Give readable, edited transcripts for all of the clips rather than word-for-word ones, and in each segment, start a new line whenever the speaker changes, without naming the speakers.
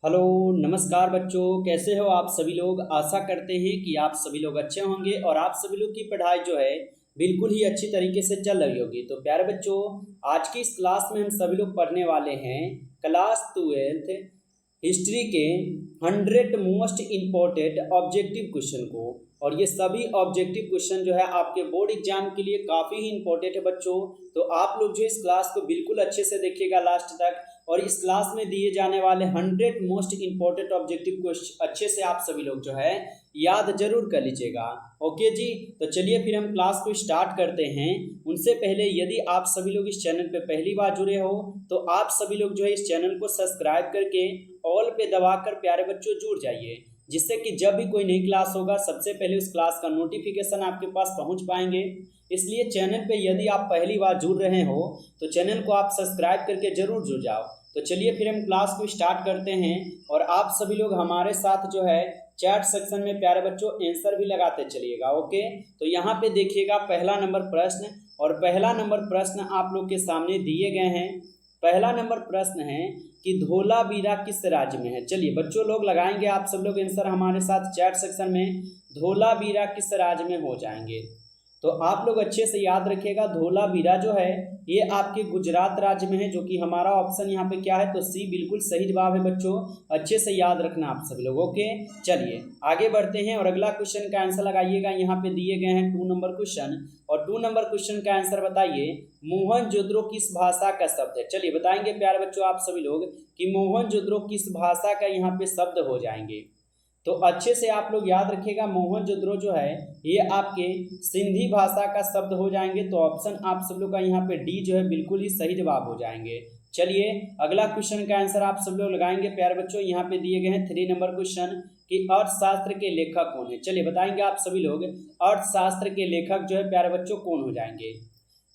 Hello नमस्कार बच्चों, कैसे हो आप सभी लोग। आशा करते हैं कि आप सभी लोग अच्छे होंगे और आप सभी लोग की पढ़ाई जो है बिल्कुल ही अच्छी तरीके से चल रही होगी। तो प्यारे बच्चों, आज की इस क्लास में हम सभी लोग पढ़ने वाले हैं क्लास 12th हिस्ट्री के 100 मोस्ट इम्पोर्टेंट ऑब्जेक्टिव क्वेश्चन को। और ये सभी ऑब्जेक्टिव क्वेश्चन जो है आपके बोर्ड एग्जाम के लिए काफ़ी ही इंपॉर्टेंट है बच्चों। तो आप लोग जो इस क्लास को बिल्कुल अच्छे से देखिएगा लास्ट तक, और इस क्लास में दिए जाने वाले 100 मोस्ट इम्पोर्टेंट ऑब्जेक्टिव क्वेश्चन अच्छे से आप सभी लोग जो है याद जरूर कर लीजिएगा। ओके जी, तो चलिए फिर हम क्लास को स्टार्ट करते हैं। उनसे पहले यदि आप सभी लोग इस चैनल पे पहली बार जुड़े हो तो आप सभी लोग जो है इस चैनल को सब्सक्राइब करके ऑल पे दबाकर प्यारे बच्चों जुड़ जाइए, जिससे कि जब भी कोई नई क्लास होगा सबसे पहले उस क्लास का नोटिफिकेशन आपके पास पहुंच पाएंगे। इसलिए चैनल पे यदि आप पहली बार जुड़ रहे हो तो चैनल को आप सब्सक्राइब करके जरूर जुड़ जाओ। तो चलिए फिर हम क्लास को स्टार्ट करते हैं, और आप सभी लोग हमारे साथ जो है चैट सेक्शन में प्यारे बच्चों आंसर भी लगाते चलिएगा। ओके, तो यहाँ पे देखिएगा पहला नंबर प्रश्न, और पहला नंबर प्रश्न आप लोग के सामने दिए गए हैं। पहला नंबर प्रश्न है कि धोलावीरा किस राज्य में है। चलिए बच्चों लोग लगाएंगे आप सब लोग आंसर हमारे साथ चैट सेक्शन में। धोलावीरा किस राज्य में हो जाएंगे, तो आप लोग अच्छे से याद रखिएगा। धोलावीरा जो है ये आपके गुजरात राज्य में है, जो कि हमारा ऑप्शन यहाँ पे क्या है, तो सी बिल्कुल सही जवाब है बच्चों। अच्छे से याद रखना आप सभी लोग। ओके, चलिए आगे बढ़ते हैं और अगला क्वेश्चन का आंसर लगाइएगा। यहाँ पे दिए गए हैं 2 नंबर क्वेश्चन, और 2 नंबर क्वेश्चन का आंसर बताइए। मोहनजोदड़ो किस भाषा का शब्द है। चलिए बताएंगे प्यारे बच्चों आप सभी लोग कि मोहनजोदड़ो किस भाषा का यहाँ पे शब्द हो जाएंगे। तो अच्छे से आप लोग याद रखिएगा, मोहनजोदड़ो जो है ये आपके सिंधी भाषा का शब्द हो जाएंगे। तो ऑप्शन आप सब लोग का यहाँ पे डी जो है बिल्कुल ही सही जवाब हो जाएंगे। चलिए अगला क्वेश्चन का आंसर आप सब लोग लगाएंगे प्यारे बच्चों। यहाँ पे दिए गए हैं 3 नंबर क्वेश्चन कि अर्थशास्त्र के लेखक कौन है। चलिए बताएंगे आप सभी लोग अर्थशास्त्र के लेखक जो है प्यारे बच्चों कौन हो जाएंगे।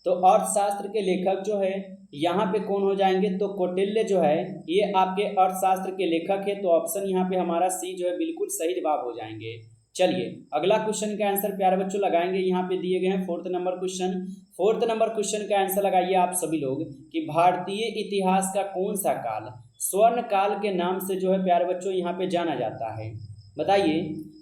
तो अर्थशास्त्र के लेखक जो है यहाँ पे कौन हो जाएंगे, तो कौटिल्य जो है ये आपके अर्थशास्त्र के लेखक है। तो ऑप्शन यहाँ पे हमारा सी जो है बिल्कुल सही जवाब हो जाएंगे। चलिए अगला क्वेश्चन का आंसर प्यारे बच्चों लगाएंगे। यहाँ पे दिए गए हैं 4th number question. 4th number question का आंसर लगाइए आप सभी लोग कि भारतीय इतिहास का कौन सा काल स्वर्ण काल के नाम से जो है प्यारे बच्चों यहाँ पे जाना जाता है। बताइए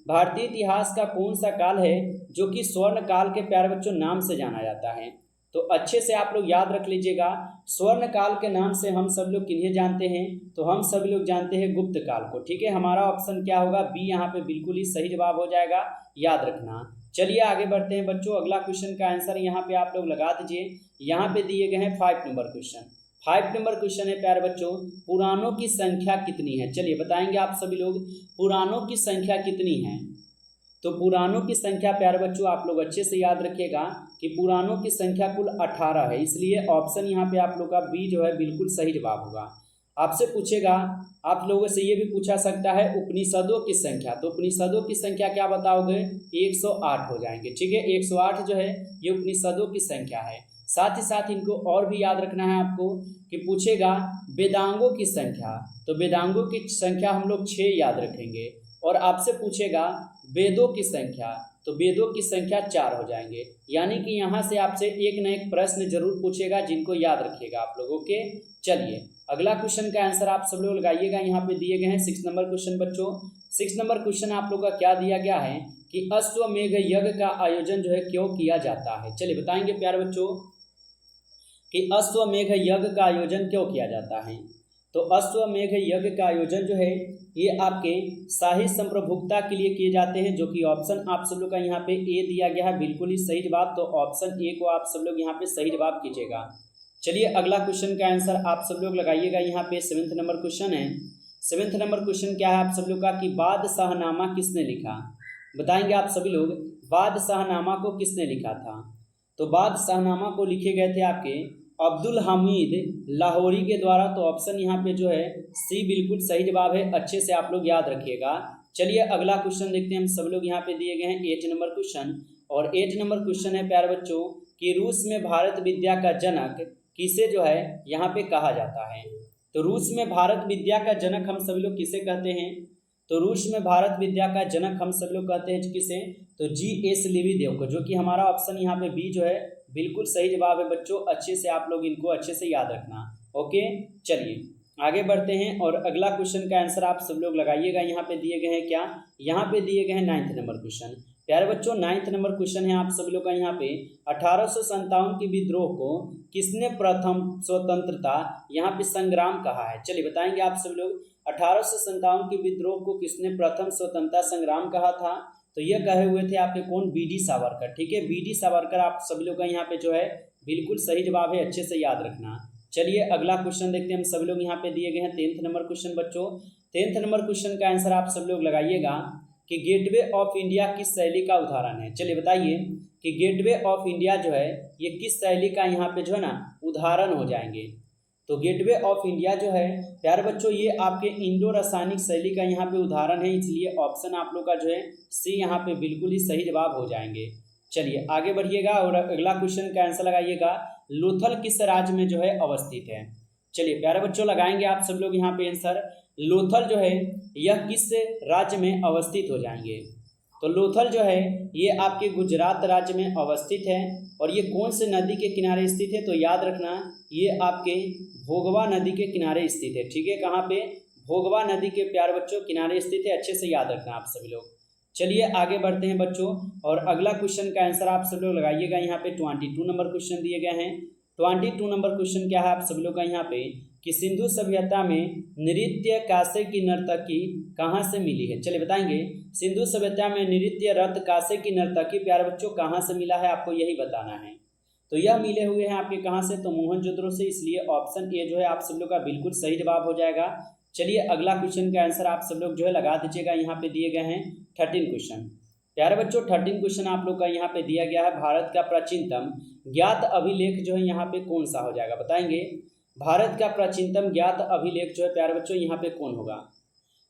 भारतीय इतिहास का कौन सा काल है जो कि स्वर्ण काल के प्यारे बच्चों नाम से जाना जाता है। तो अच्छे से आप लोग याद रख लीजिएगा, स्वर्ण काल के नाम से हम सब लोग किन्हें जानते हैं, तो हम सभी लोग जानते हैं गुप्त काल को। ठीक है, हमारा ऑप्शन क्या होगा, बी यहाँ पे बिल्कुल ही सही जवाब हो जाएगा, याद रखना। चलिए आगे बढ़ते हैं बच्चों। अगला क्वेश्चन का आंसर यहाँ पे आप लोग लगा दीजिए। यहाँ पे दिए गए हैं 5 नंबर क्वेश्चन। 5 नंबर क्वेश्चन है प्यारे बच्चों, पुराणों की संख्या कितनी है। चलिए बताएंगे आप सभी लोग पुराणों की संख्या कितनी है। तो पुराणों की संख्या प्यारे बच्चों आप लोग अच्छे से याद रखिएगा कि पुराणों की संख्या कुल 18 है। इसलिए ऑप्शन यहाँ पे आप लोग का बी जो है बिल्कुल सही जवाब होगा। आपसे पूछेगा, आप लोगों से ये भी पूछा सकता है उपनिषदों की संख्या। तो उपनिषदों की संख्या क्या बताओगे, 108 हो जाएंगे। ठीक है, 108 जो है ये उपनिषदों की संख्या है। साथ ही साथ इनको और भी याद रखना है आपको कि पूछेगा वेदांगों की संख्या। तो वेदांगों की संख्या हम लोग 6 याद रखेंगे। और आपसे पूछेगा वेदों की संख्या, तो वेदों की संख्या 4 हो जाएंगे। यानी कि यहाँ से आपसे एक न एक प्रश्न जरूर पूछेगा, जिनको याद रखिएगा आप लोगों के। चलिए अगला क्वेश्चन का आंसर आप सब लोग लगाइएगा। यहाँ पे दिए गए हैं 6 नंबर क्वेश्चन बच्चों। 6 नंबर क्वेश्चन आप लोग का क्या दिया गया है कि अश्वमेध यज्ञ का आयोजन जो है क्यों किया जाता है। चलिए बताएंगे प्यारे बच्चों कि अश्वमेध यज्ञ का आयोजन क्यों किया जाता है। तो अश्वमेध यज्ञ का आयोजन जो है ये आपके शाही संप्रभुता के लिए किए जाते हैं, जो कि ऑप्शन आप सब लोग का यहाँ पे ए दिया गया है, बिल्कुल ही सही जवाब। तो ऑप्शन ए को आप सब लोग यहाँ पे सही जवाब कीजिएगा। चलिए अगला क्वेश्चन का आंसर आप सब लोग लगाइएगा। यहाँ पे 7th नंबर क्वेश्चन है। 7th नंबर क्वेश्चन क्या है आप सब लोग का कि बादशाहनामा किसने लिखा। बताएंगे आप सभी लोग बादशाहनामा को किसने लिखा था। तो बादशाहनामा को लिखे गए थे आपके अब्दुल हमीद लाहौरी के द्वारा। तो ऑप्शन यहाँ पे जो है सी बिल्कुल सही जवाब है। अच्छे से आप लोग याद रखिएगा। चलिए अगला क्वेश्चन देखते हैं हम सब लोग। यहाँ पे दिए गए हैं 8 नंबर क्वेश्चन, और 8 नंबर क्वेश्चन है प्यारे बच्चों कि रूस में भारत विद्या का जनक किसे जो है यहाँ पे कहा जाता है। तो रूस में भारत विद्या का जनक हम सभी लोग किसे कहते हैं। तो रूस में भारत विद्या का जनक हम सब लोग कहते हैं किसे, तो G.S. लेवी को, जो कि हमारा ऑप्शन यहाँ पे बी जो है बिल्कुल सही जवाब है बच्चों। अच्छे से आप लोग इनको अच्छे से याद रखना। ओके, चलिए आगे बढ़ते हैं और अगला क्वेश्चन का आंसर आप सब लोग लगाइएगा। यहाँ पे दिए गए हैं क्या, यहाँ पे दिए गए हैं 9th नंबर क्वेश्चन। प्यारे बच्चों 9th नंबर क्वेश्चन है आप सभी लोग का। यहाँ पे 1857 की विद्रोह को किसने प्रथम स्वतंत्रता यहाँ पे संग्राम कहा है? चलिए बताएंगे आप सभी लोग। 1857 की विद्रोह को किसने प्रथम स्वतंत्रता संग्राम कहा था? तो यह कहे हुए थे आपके कौन? बी.डी. सावरकर। ठीक है, बी.डी. सावरकर आप सभी लोग का यहाँ पे जो है बिल्कुल सही जवाब है, अच्छे से याद रखना। चलिए अगला क्वेश्चन देखते हैं हम सभी लोग। यहाँ पे दिए गए हैं 10th नंबर क्वेश्चन बच्चों। 10th नंबर क्वेश्चन का आंसर आप सब लोग लगाइएगा कि गेटवे ऑफ इंडिया किस शैली का उदाहरण है? चलिए बताइए कि गेटवे ऑफ इंडिया जो है ये किस शैली का यहाँ पे जो है ना उदाहरण हो जाएंगे। तो गेटवे ऑफ इंडिया जो है प्यारे बच्चों ये आपके इंडो रासायनिक शैली का यहाँ पे उदाहरण है, इसलिए ऑप्शन आप लोग का जो है सी यहाँ पे बिल्कुल ही सही जवाब हो जाएंगे। चलिए आगे बढ़िएगा और अगला क्वेश्चन का आंसर लगाइएगा। लोथल किस राज्य में जो है अवस्थित है? चलिए प्यारे बच्चों लगाएंगे आप सब लोग यहाँ पे आंसर। लोथल जो है यह किस राज्य में अवस्थित हो जाएंगे? तो लोथल जो है ये आपके गुजरात राज्य में अवस्थित है। और ये कौन से नदी के किनारे स्थित है? तो याद रखना ये आपके भोगवा नदी के किनारे स्थित है। ठीक है, कहाँ पे? भोगवा नदी के प्यारे बच्चों किनारे स्थित है, अच्छे से याद रखना आप सभी लोग। चलिए आगे बढ़ते हैं बच्चों और अगला क्वेश्चन का आंसर आप सब लोग लगाइएगा। यहाँ पे 22 नंबर क्वेश्चन दिए गए हैं। 22 नंबर क्वेश्चन क्या है आप सब लोग का यहाँ पे कि सिंधु सभ्यता में नृत्य कांसे की नर्तकी कहाँ से मिली है? चलिए बताएंगे। सिंधु सभ्यता में नृत्य रथ कांसे की नर्तकी प्यारे बच्चों कहाँ से मिला है, आपको यही बताना है। तो यह मिले हुए हैं आपके कहाँ से? तो मोहनजोदड़ो से, इसलिए ऑप्शन ए जो है आप सब लोग का बिल्कुल सही जवाब हो जाएगा। चलिए अगला क्वेश्चन का आंसर आप सब लोग जो है लगा दीजिएगा। यहाँ पे दिए गए हैं 13 क्वेश्चन। प्यारे बच्चों 13 क्वेश्चन आप लोग का यहाँ पे दिया गया है। भारत का प्राचीनतम ज्ञात अभिलेख जो है यहाँ पे कौन सा हो जाएगा? बताएंगे। भारत का प्राचीनतम ज्ञात अभिलेख जो है प्यारे बच्चों यहाँ पे कौन होगा?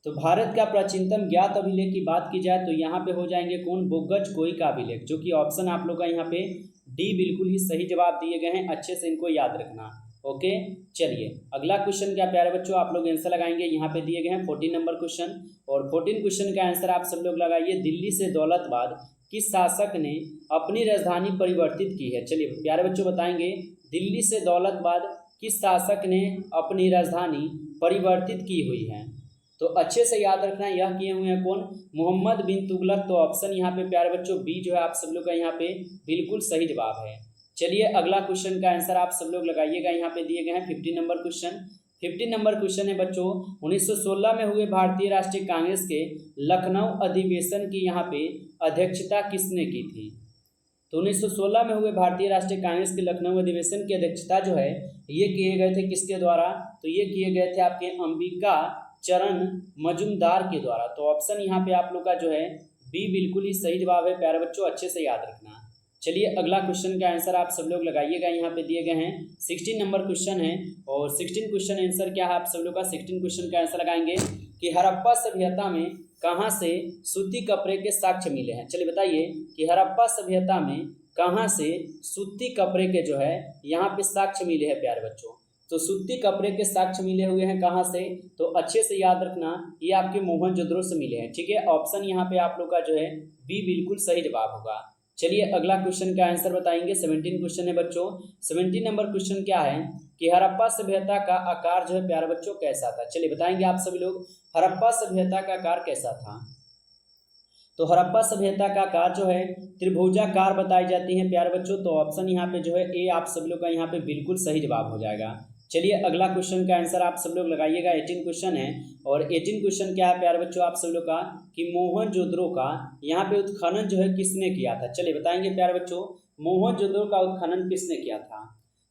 तो भारत का प्राचीनतम ज्ञात अभिलेख की बात की जाए तो यहाँ पे हो जाएंगे कौन? बोगज कोई का अभिलेख, जो कि ऑप्शन आप लोग का यहाँ पे डी बिल्कुल ही सही जवाब दिए गए हैं, अच्छे से इनको याद रखना। ओके, चलिए अगला क्वेश्चन क्या प्यारे बच्चों आप लोग आंसर लगाएंगे। यहाँ पे दिए गए हैं 14 नंबर क्वेश्चन और 14 क्वेश्चन का आंसर आप सब लोग लगाइए। दिल्ली से दौलताबाद किस शासक ने अपनी राजधानी परिवर्तित की है? चलिए प्यारे बच्चों बताएंगे। दिल्ली से दौलताबाद किस शासक ने अपनी राजधानी परिवर्तित की हुई है? तो अच्छे से याद रखना, यह किए हुए हैं कौन? मोहम्मद बिन तुगलक। तो ऑप्शन यहाँ पे प्यारे बच्चों बी जो है आप सब लोग का यहाँ पे बिल्कुल सही जवाब है। चलिए अगला क्वेश्चन का आंसर आप सब लोग लगाइएगा। यहाँ पे दिए गए हैं 15 नंबर क्वेश्चन। 15 नंबर क्वेश्चन है बच्चों 1916 में हुए भारतीय राष्ट्रीय कांग्रेस के लखनऊ अधिवेशन की यहाँ पे अध्यक्षता किसने की थी? तो 1916 में हुए भारतीय राष्ट्रीय कांग्रेस के लखनऊ अधिवेशन की अध्यक्षता जो है ये किए गए थे किसके द्वारा? तो ये किए गए थे आपके अंबिका चरण मजुमदार के द्वारा। तो ऑप्शन यहाँ पे आप लोग का जो है बी बिल्कुल ही सही जवाब है प्यारे बच्चों, अच्छे से याद रखना। चलिए अगला क्वेश्चन का आंसर आप सब लोग लगाइएगा। यहाँ पे दिए गए हैं 16 नंबर क्वेश्चन है और 16 क्वेश्चन आंसर क्या है आप सब लोग का? 16 क्वेश्चन का आंसर लगाएंगे कि हड़प्पा सभ्यता में कहाँ से सूती कपड़े के साक्ष्य मिले हैं? चलिए बताइए कि हड़प्पा सभ्यता में कहाँ से सूती कपड़े के जो है यहाँ पे साक्ष्य मिले हैं प्यारे बच्चों? तो सूती कपड़े के साक्ष्य मिले हुए हैं कहाँ से? तो अच्छे से याद रखना ये आपके मोहनजोदड़ो से मिले हैं। ठीक है, ऑप्शन यहाँ पे आप लोग का जो है बी बिल्कुल सही जवाब होगा। चलिए अगला क्वेश्चन का आंसर बताएंगे। 17 क्वेश्चन है बच्चों। 17 नंबर क्वेश्चन क्या है कि हड़प्पा सभ्यता का आकार जो है प्यारे बच्चों कैसा था? चलिए बताएंगे आप सभी लोग हड़प्पा सभ्यता का आकार कैसा था? तो हड़प्पा सभ्यता का आकार जो है त्रिभुजाकार बताई जाती है प्यारे बच्चों। तो ऑप्शन यहाँ पे जो है ए आप सब लोग का यहाँ पे बिल्कुल सही जवाब हो जाएगा। चलिए अगला क्वेश्चन का आंसर आप सब लोग लगाइएगा। 18 क्वेश्चन है और 18 क्वेश्चन क्या है प्यारे बच्चों आप सब लोग का कि मोहनजोदड़ो का यहाँ पे उत्खनन जो है किसने किया था? चलिए बताएंगे प्यारे बच्चों मोहनजोदड़ो का उत्खनन किसने किया था?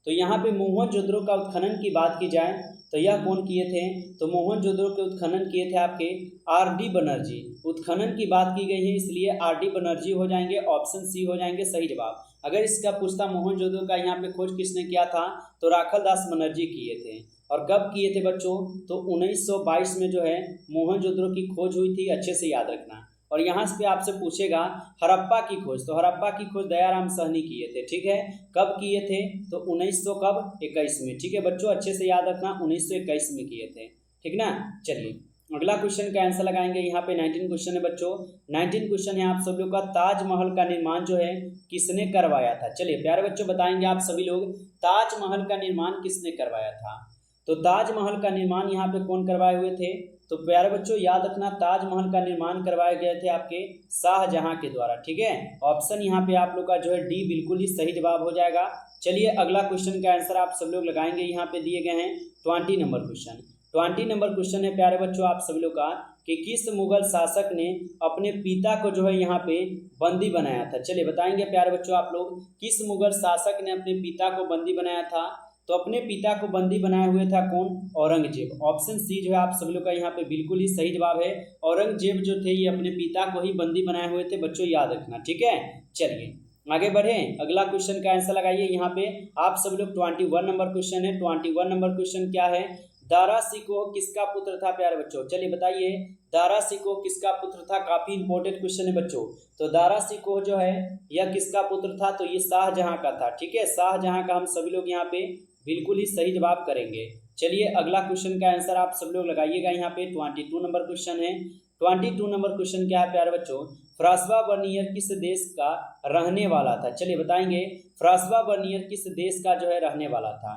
तो यहाँ पे मोहनजोदड़ो का उत्खनन की बात की जाए तो यह कौन किए थे? तो मोहनजोदड़ो के उत्खनन किए थे आपके आर.डी. बनर्जी। उत्खनन की बात की गई है इसलिए आर.डी. बनर्जी हो जाएंगे, ऑप्शन सी हो जाएंगे सही जवाब। अगर इसका पूछता मोहनजोदड़ो का यहाँ पे खोज किसने किया था तो राखल दास बनर्जी किए थे। और कब किए थे बच्चों? तो 1922 में जो है मोहनजोदड़ो की खोज हुई थी, अच्छे से याद रखना। और यहाँ पे आपसे पूछेगा हड़प्पा की खोज, तो हड़प्पा की खोज दयाराम साहनी किए थे। ठीक है, कब किए थे? तो 1921 में। ठीक है बच्चों, अच्छे से याद रखना 1921 में किए थे। ठीक ना, चलिए अगला क्वेश्चन का आंसर लगाएंगे। यहाँ पे 19 क्वेश्चन है बच्चों। 19 क्वेश्चन है आप सब लोग का ताजमहल का निर्माण जो है किसने करवाया था? चलिए प्यारे बच्चों बताएंगे आप सभी लोग ताजमहल का निर्माण किसने करवाया था? तो ताजमहल का निर्माण यहाँ पे कौन करवाए हुए थे? तो प्यारे बच्चों याद रखना, ताजमहल का निर्माण करवाए गए थे आपके शाहजहां के द्वारा। ठीक है, ऑप्शन यहाँ पे आप लोग का जो है डी बिल्कुल ही सही जवाब हो जाएगा। चलिए अगला क्वेश्चन का आंसर आप सब लोग लगाएंगे, यहाँ पे दिए गए हैं 20 नंबर क्वेश्चन। 20 नंबर क्वेश्चन है प्यारे बच्चों आप सब लोग का कि किस मुगल शासक ने अपने पिता को जो है यहाँ पे बंदी बनाया था? चलिए बताएंगे प्यारे बच्चों आप लोग, किस मुगल शासक ने अपने पिता को बंदी बनाया था? तो अपने पिता को बंदी बनाए हुए था कौन? औरंगजेब। ऑप्शन सी जो है आप सब लोग का यहाँ पे बिल्कुल ही सही जवाब है। औरंगजेब जो थे ये अपने पिता को ही बंदी बनाए हुए थे बच्चों, याद रखना। ठीक है, चलिए आगे बढ़े, अगला क्वेश्चन का आंसर लगाइए। यहाँ पे आप सब लोग 21 नंबर क्वेश्चन है। 21 नंबर क्वेश्चन क्या है? दारा शिकोह किसका पुत्र था प्यारे बच्चों? चलिए बताइए, दारा शिकोह किसका पुत्र था? काफी इंपॉर्टेंट क्वेश्चन है बच्चों। तो दारा शिकोह जो है यह किसका पुत्र था? तो ये शाहजहां का था। ठीक है, शाहजहां का हम सभी लोग यहाँ पे बिल्कुल ही सही जवाब करेंगे। चलिए अगला क्वेश्चन का आंसर आप सब लोग लगाइएगा। यहाँ पे 22 नंबर क्वेश्चन है। 22 नंबर क्वेश्चन क्या है प्यारे बच्चों? फ्रांसवा बर्नियर किस देश का रहने वाला था? चलिए बताएंगे, फ्रांसवा बर्नियर किस देश का जो है रहने वाला था?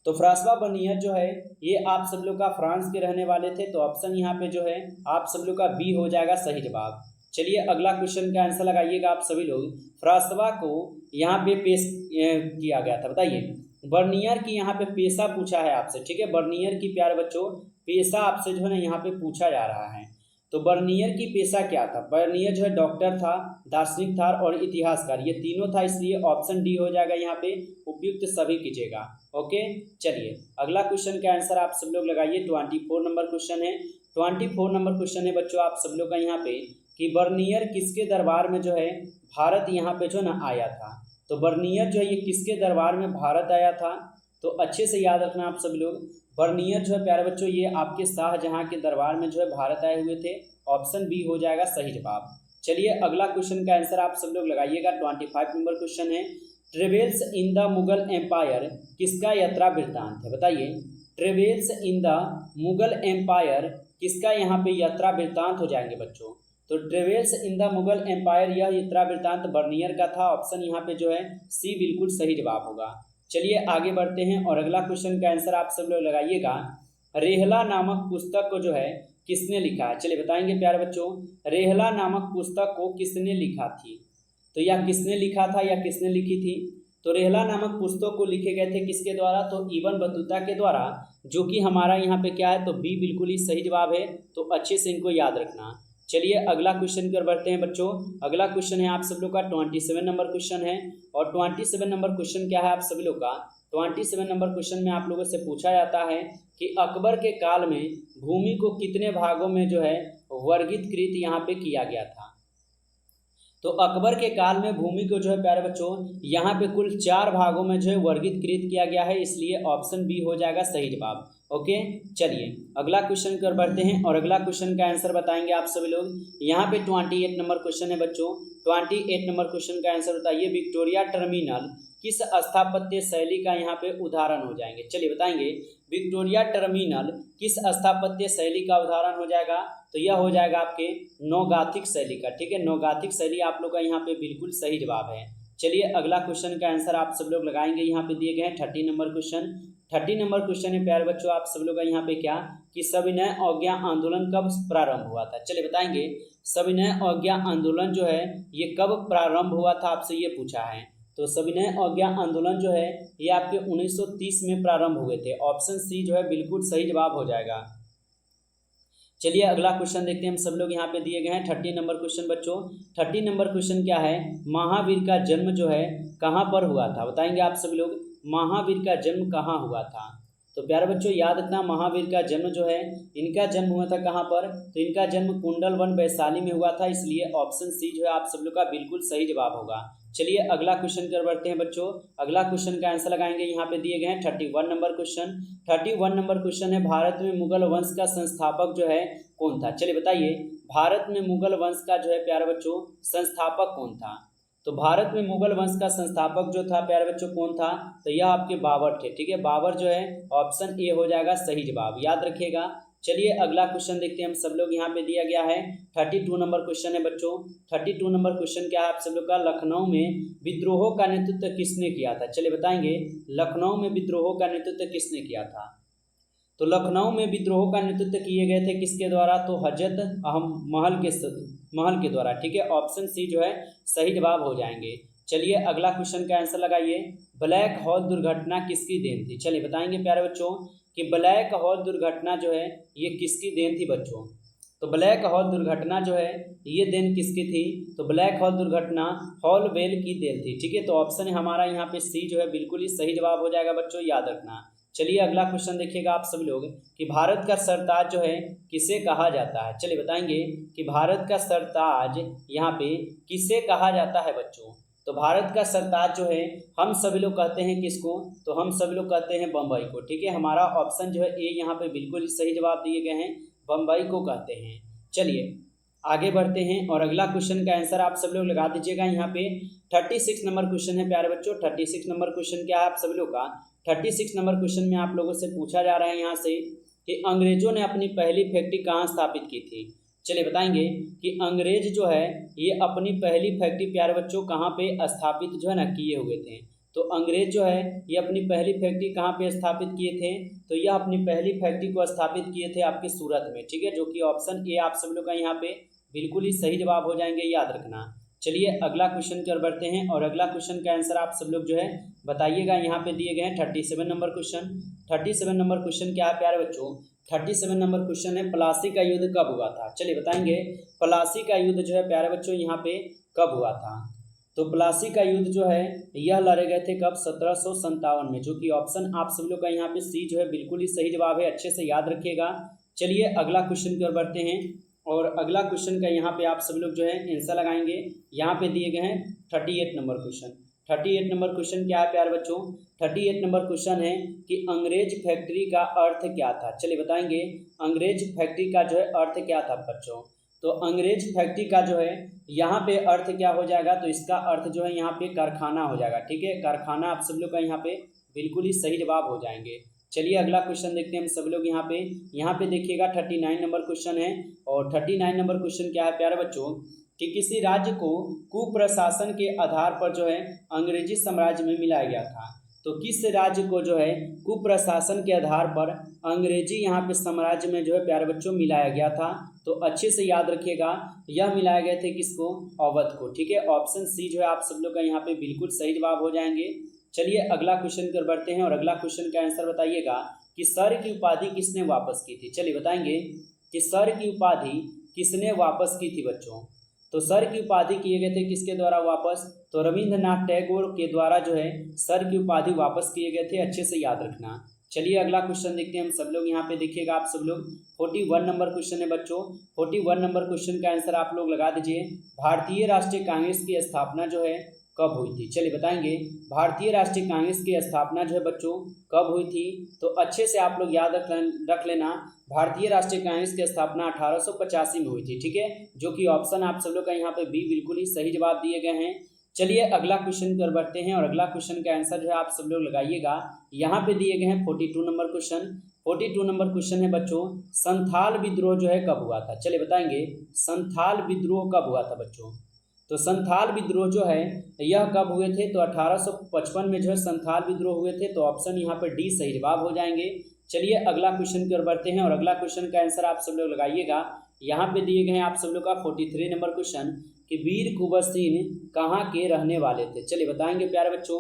तो फ्रांसवा बर्नियर जो है ये आप सब लोग का फ्रांस के रहने वाले थे। तो ऑप्शन यहाँ पे जो है आप सब लोग का बी हो जाएगा सही जवाब। चलिए अगला क्वेश्चन का आंसर लगाइएगा आप सभी लोग। फ्रांसवा को यहाँ पे पेश किया गया था, बताइए बर्नियर की यहाँ पे पेशा पूछा है आपसे। ठीक है, बर्नियर की प्यारे बच्चों पेशा आपसे जो है ना यहाँ पे पूछा जा रहा है। तो बर्नियर की पेशा क्या था? बर्नियर जो है डॉक्टर था, दार्शनिक था और इतिहासकार, ये तीनों था, इसलिए ऑप्शन डी हो जाएगा यहाँ पे। उपयुक्त सभी कीजिएगा। ओके, चलिए अगला क्वेश्चन का आंसर आप सब लोग लगाइए। 24 नंबर क्वेश्चन है। 24 नंबर क्वेश्चन है बच्चों आप सब लोग का यहाँ पे कि बर्नियर किसके दरबार में जो है भारत यहाँ पे जो ना आया था? तो बर्नियर जो है ये किसके दरबार में भारत आया था? तो अच्छे से याद रखना आप सब लोग, बर्नियर जो है प्यारे बच्चों ये आपके शाहजहां के दरबार में जो है भारत आए हुए थे। ऑप्शन बी हो जाएगा सही जवाब। चलिए अगला क्वेश्चन का आंसर आप सब लोग लगाइएगा। 25 नंबर क्वेश्चन है। Travels in the Mughal empire किसका यात्रा वृत्तांत है? बताइए, travels in the Mughal empire किसका यहाँ पे यात्रा वृत्तांत हो जाएंगे बच्चों? तो travels in the Mughal empire यह यात्रा वृत्तांत बर्नियर का था। ऑप्शन यहाँ पे जो है सी बिल्कुल सही जवाब होगा। चलिए आगे बढ़ते हैं और अगला क्वेश्चन का आंसर आप सब लोग लगाइएगा। रेहला नामक पुस्तक को जो है किसने लिखा है? चलिए बताएंगे प्यारे बच्चों, रेहला नामक पुस्तक को किसने लिखा थी? तो यह किसने लिखा था या किसने लिखी थी? तो रेहला नामक पुस्तक को लिखे गए थे किसके द्वारा? तो इब्न बतूता के द्वारा, जो कि हमारा यहाँ पे क्या है? तो बी बिल्कुल ही सही जवाब है। तो अच्छे से इनको याद रखना। चलिए अगला क्वेश्चन पर बढ़ते हैं बच्चों। अगला क्वेश्चन है आप सब लोग का 27 नंबर क्वेश्चन है। और 27 नंबर क्वेश्चन क्या है आप सभी लोग का? 27 नंबर क्वेश्चन में आप लोगों से पूछा जाता है कि अकबर के काल में भूमि को कितने भागों में जो है वर्गीकृत यहाँ पे किया गया था? तो अकबर के काल में भूमि को जो है प्यारे बच्चों यहाँ पे कुल 4 भागों में जो है वर्गीकृत किया गया है, इसलिए ऑप्शन बी हो जाएगा सही जवाब। ओके, चलिए अगला क्वेश्चन कर बढ़ते हैं और अगला क्वेश्चन का आंसर बताएंगे आप सभी लोग। यहाँ पे 28 नंबर क्वेश्चन है बच्चों। 28 नंबर क्वेश्चन का आंसर बताइए, विक्टोरिया टर्मिनल किस स्थापत्य शैली का यहाँ पे उदाहरण हो जाएंगे? चलिए बताएंगे, विक्टोरिया टर्मिनल किस स्थापत्य शैली का उदाहरण हो जाएगा? तो यह हो जाएगा आपके नौगाथिक शैली का। ठीक है, नौगाथिक शैली आप लोग का यहाँ पे बिल्कुल सही जवाब है। चलिए अगला क्वेश्चन का आंसर आप सब लोग लगाएंगे। यहाँ पे दिए गए हैं 30 नंबर क्वेश्चन। 30 नंबर क्वेश्चन है प्यारे बच्चों आप सब लोग का यहाँ पे क्या कि सविनय अवज्ञा आंदोलन कब प्रारंभ हुआ था? चलिए बताएंगे, सविनय अवज्ञा आंदोलन जो है ये कब प्रारंभ हुआ था आपसे ये पूछा है। तो सविनय अवज्ञा आंदोलन जो है ये आपके 1930 में प्रारंभ हुए थे। ऑप्शन सी जो है बिल्कुल सही जवाब हो जाएगा। चलिए अगला क्वेश्चन देखते हैं हम सब लोग। यहाँ पे दिए गए हैं 30 नंबर क्वेश्चन बच्चों। 30 नंबर क्वेश्चन क्या है? महावीर का जन्म जो है कहाँ पर हुआ था? बताएंगे आप सभी लोग, महावीर का जन्म कहाँ हुआ था? तो प्यारे बच्चों याद रखना, महावीर का जन्म जो है इनका जन्म हुआ था कहाँ पर? तो इनका जन्म कुंडलवन वैशाली में हुआ था, इसलिए ऑप्शन सी जो है आप सब लोग का बिल्कुल सही जवाब होगा। चलिए अगला क्वेश्चन कर बढ़ते हैं बच्चों। अगला क्वेश्चन का आंसर लगाएंगे। यहाँ पे दिए गए हैं 31 नंबर क्वेश्चन। 31 नंबर क्वेश्चन है, भारत में मुगल वंश का संस्थापक जो है कौन था? चलिए बताइए, भारत में मुगल वंश का जो है प्यारे बच्चों संस्थापक कौन था? तो भारत में मुगल वंश का संस्थापक जो था प्यारे बच्चों कौन था? तो यह आपके बाबर थे। ठीक है, बाबर जो है ऑप्शन ए हो जाएगा सही जवाब, याद रखिएगा। चलिए अगला क्वेश्चन देखते हैं हम सब लोग। यहाँ पे दिया गया है 32 नंबर क्वेश्चन है बच्चों। 32 नंबर क्वेश्चन क्या है आप सब लोग का? लखनऊ में विद्रोहों का नेतृत्व किसने किया था? चलिए बताएंगे, लखनऊ में विद्रोहों का नेतृत्व किसने किया था? तो लखनऊ में विद्रोह का नेतृत्व किए गए थे किसके द्वारा? तो हजरत महल के द्वारा। ठीक है, ऑप्शन सी जो है सही जवाब हो जाएंगे। चलिए अगला क्वेश्चन का आंसर लगाइए। ब्लैक होल दुर्घटना किसकी देन थी? चलिए बताएंगे प्यारे बच्चों कि ब्लैक होल दुर्घटना जो है ये किसकी देन थी बच्चों? तो ब्लैक होल दुर्घटना जो है ये देन किसकी थी? तो ब्लैक होल दुर्घटना हॉल वेल की देन थी। ठीक है, तो ऑप्शन है हमारा यहाँ पे सी जो है बिल्कुल ही सही जवाब हो जाएगा बच्चों, याद रखना। चलिए अगला क्वेश्चन देखिएगा आप सभी लोग कि भारत का सरताज जो है किसे कहा जाता है? चलिए बताएंगे कि भारत का सरताज यहाँ पे किसे कहा जाता है बच्चों? तो भारत का सरताज जो है हम सभी लोग कहते हैं किसको? तो हम सभी लोग कहते हैं बम्बई को। ठीक है, हमारा ऑप्शन जो है ए यहाँ पे बिल्कुल ही सही जवाब दिए गए हैं, बम्बई को कहते हैं। चलिए आगे बढ़ते हैं और अगला क्वेश्चन का आंसर आप सब लोग लगा दीजिएगा। यहाँ पे 36 नंबर क्वेश्चन है प्यारे बच्चों। 36 नंबर क्वेश्चन क्या है आप सब लोग का? 36 नंबर क्वेश्चन में आप लोगों से पूछा जा रहा है यहाँ से कि अंग्रेजों ने अपनी पहली फैक्ट्री कहाँ स्थापित की थी? चलिए बताएंगे कि अंग्रेज जो है ये अपनी पहली फैक्ट्री प्यारे बच्चों कहाँ पे स्थापित जो है ना किए हुए थे? तो अंग्रेज जो है ये अपनी पहली फैक्ट्री कहाँ पे स्थापित किए थे? तो यह अपनी पहली फैक्ट्री को स्थापित किए थे आपके सूरत में। ठीक है, जो कि ऑप्शन ए आप सब लोग का यहाँ पे बिल्कुल ही सही जवाब हो जाएंगे, याद रखना। चलिए अगला क्वेश्चन की ओर बढ़ते हैं और अगला क्वेश्चन का आंसर आप सब लोग जो है बताइएगा। यहाँ पे दिए गए हैं 37 नंबर क्वेश्चन। 37 नंबर क्वेश्चन क्या है प्यारे बच्चों? 37 नंबर क्वेश्चन है प्लासी का युद्ध कब हुआ था? चलिए बताएंगे प्लासी का युद्ध जो है प्यारे बच्चों यहाँ पे कब हुआ था? तो प्लासी का युद्ध जो है यह लड़े गए थे कब? 1757 में, जो कि ऑप्शन आप सब लोग का यहाँ पे सी जो है बिल्कुल ही सही जवाब है, अच्छे से याद रखिएगा। चलिए अगला क्वेश्चन की ओर बढ़ते हैं और अगला क्वेश्चन का यहाँ पे आप सब लोग जो है आंसर लगाएंगे। यहाँ पे दिए गए हैं 38 नंबर क्वेश्चन। 38 नंबर क्वेश्चन क्या है प्यारे बच्चों? 38 नंबर क्वेश्चन है कि अंग्रेज फैक्ट्री का अर्थ क्या था? चलिए बताएंगे अंग्रेज फैक्ट्री का जो है अर्थ क्या था बच्चों? तो अंग्रेज फैक्ट्री का जो है यहाँ पे अर्थ क्या हो जाएगा? तो इसका अर्थ जो है यहाँ पे कारखाना हो जाएगा। ठीक है, कारखाना आप सब लोग का यहाँ पे बिल्कुल ही सही जवाब हो जाएंगे। चलिए अगला क्वेश्चन देखते हैं हम सब लोग। यहाँ पे देखिएगा 39 नंबर क्वेश्चन है और 39 नंबर क्वेश्चन क्या है प्यारे बच्चों कि किसी राज्य को कुप्रशासन के आधार पर जो है अंग्रेजी साम्राज्य में मिलाया गया था? तो किस राज्य को जो है कुप्रशासन के आधार पर अंग्रेजी यहाँ पे साम्राज्य में जो है प्यारे बच्चों मिलाया गया था? तो अच्छे से याद रखिएगा, यह मिलाए गए थे किसको? अवध को। ठीक है, ऑप्शन सी जो है आप सब लोग का यहाँ पे बिल्कुल सही जवाब हो जाएंगे। चलिए अगला क्वेश्चन कर बढ़ते हैं और अगला क्वेश्चन का आंसर बताइएगा कि सर की उपाधि किसने वापस की थी? चलिए बताएंगे कि सर की उपाधि किसने वापस की थी बच्चों? तो सर की उपाधि किए गए थे किसके द्वारा वापस? तो रविंद्रनाथ टैगोर के द्वारा जो है सर की उपाधि वापस किए गए थे, अच्छे से याद रखना। चलिए अगला क्वेश्चन देखते हैं हम सब लोग। यहाँ पे देखिएगा आप सब लोग 41 नंबर क्वेश्चन है बच्चों। 41 नंबर क्वेश्चन का आंसर आप लोग लगा दीजिए। भारतीय राष्ट्रीय कांग्रेस की स्थापना जो है कब हुई थी? चलिए बताएंगे भारतीय राष्ट्रीय कांग्रेस की स्थापना जो है बच्चों कब हुई थी? तो अच्छे से आप लोग याद रख लेना, भारतीय राष्ट्रीय कांग्रेस की स्थापना 1885 में हुई थी। ठीक है, जो कि ऑप्शन आप सब लोग का यहाँ पे बी बिल्कुल ही सही जवाब दिए गए हैं। चलिए अगला क्वेश्चन कर बढ़ते हैं और अगला क्वेश्चन का आंसर जो है आप सब लोग लगाइएगा। यहाँ पे दिए गए हैं 42 नंबर क्वेश्चन। 42 नंबर क्वेश्चन है बच्चों संथाल विद्रोह जो है कब हुआ था? चलिए बताएंगे संथाल विद्रोह कब हुआ था बच्चों? तो संथाल विद्रोह जो है यह कब हुए थे? तो 1855 में जो है संथाल विद्रोह हुए थे। तो ऑप्शन यहाँ पर डी सही जवाब हो जाएंगे। चलिए अगला क्वेश्चन की ओर बढ़ते हैं और अगला क्वेश्चन का आंसर आप सब लोग लगाइएगा। यहाँ पे दिए गए हैं आप सब लोग का 43 नंबर क्वेश्चन कि वीर कुंवर सिंह कहाँ के रहने वाले थे? चलिए बताएंगे प्यारे बच्चों